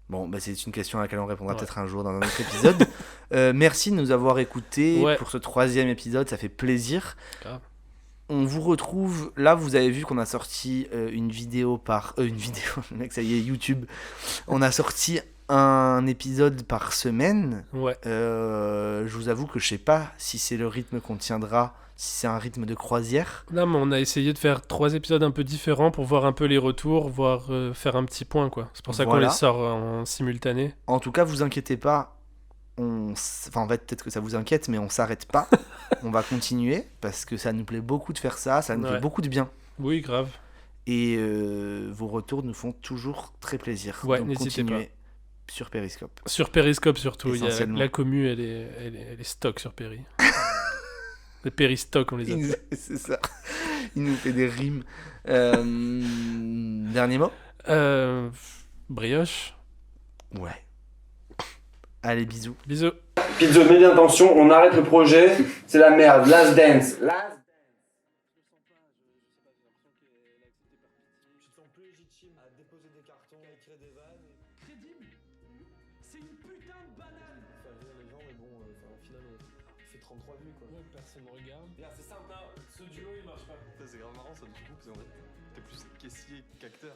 Bon, bah, c'est une question à laquelle on répondra Ouais. peut-être un jour dans un autre épisode. Merci de nous avoir écoutés Ouais. pour ce 3e épisode, ça fait plaisir. Grave. On vous retrouve, là vous avez vu qu'on a sorti une vidéo une vidéo, le mec ça y est, YouTube. On a sorti un épisode par semaine. Ouais. Je vous avoue que je sais pas si c'est le rythme qu'on tiendra, si c'est un rythme de croisière. Là, mais on a essayé de faire 3 épisodes un peu différents pour voir un peu les retours, voir faire un petit point, quoi. C'est pour ça qu'on Voilà. les sort en simultané. En tout cas, vous inquiétez pas. Enfin, en fait, peut-être que ça vous inquiète, mais on s'arrête pas. On va continuer parce que ça nous plaît beaucoup de faire ça. Ça nous fait Ouais. beaucoup de bien. Oui, grave. Et vos retours nous font toujours très plaisir. Ouais, Donc, n'hésitez continuez sur Periscope. Sur Periscope surtout. Il y a Essentiellement. la commu, elle est stock sur Péri. Les Péristock, on les appelle. C'est ça. Il nous fait des rimes. Dernier mot. Brioche. Ouais. Allez, bisous. Bisous. Pizzo, mets bien attention, on arrête le projet, c'est la merde. Last Dance. Tu te sens plus légitime à déposer des cartons, à écrire des vannes. Crédible. C'est une putain de banane. Faire rire les gens, mais bon, au final, on fait 33 vues quoi. Personne ne regarde. C'est simple, ce duo il marche pas. C'est grave marrant ça du coup, parce qu'en fait, t'es plus caissier qu'acteur.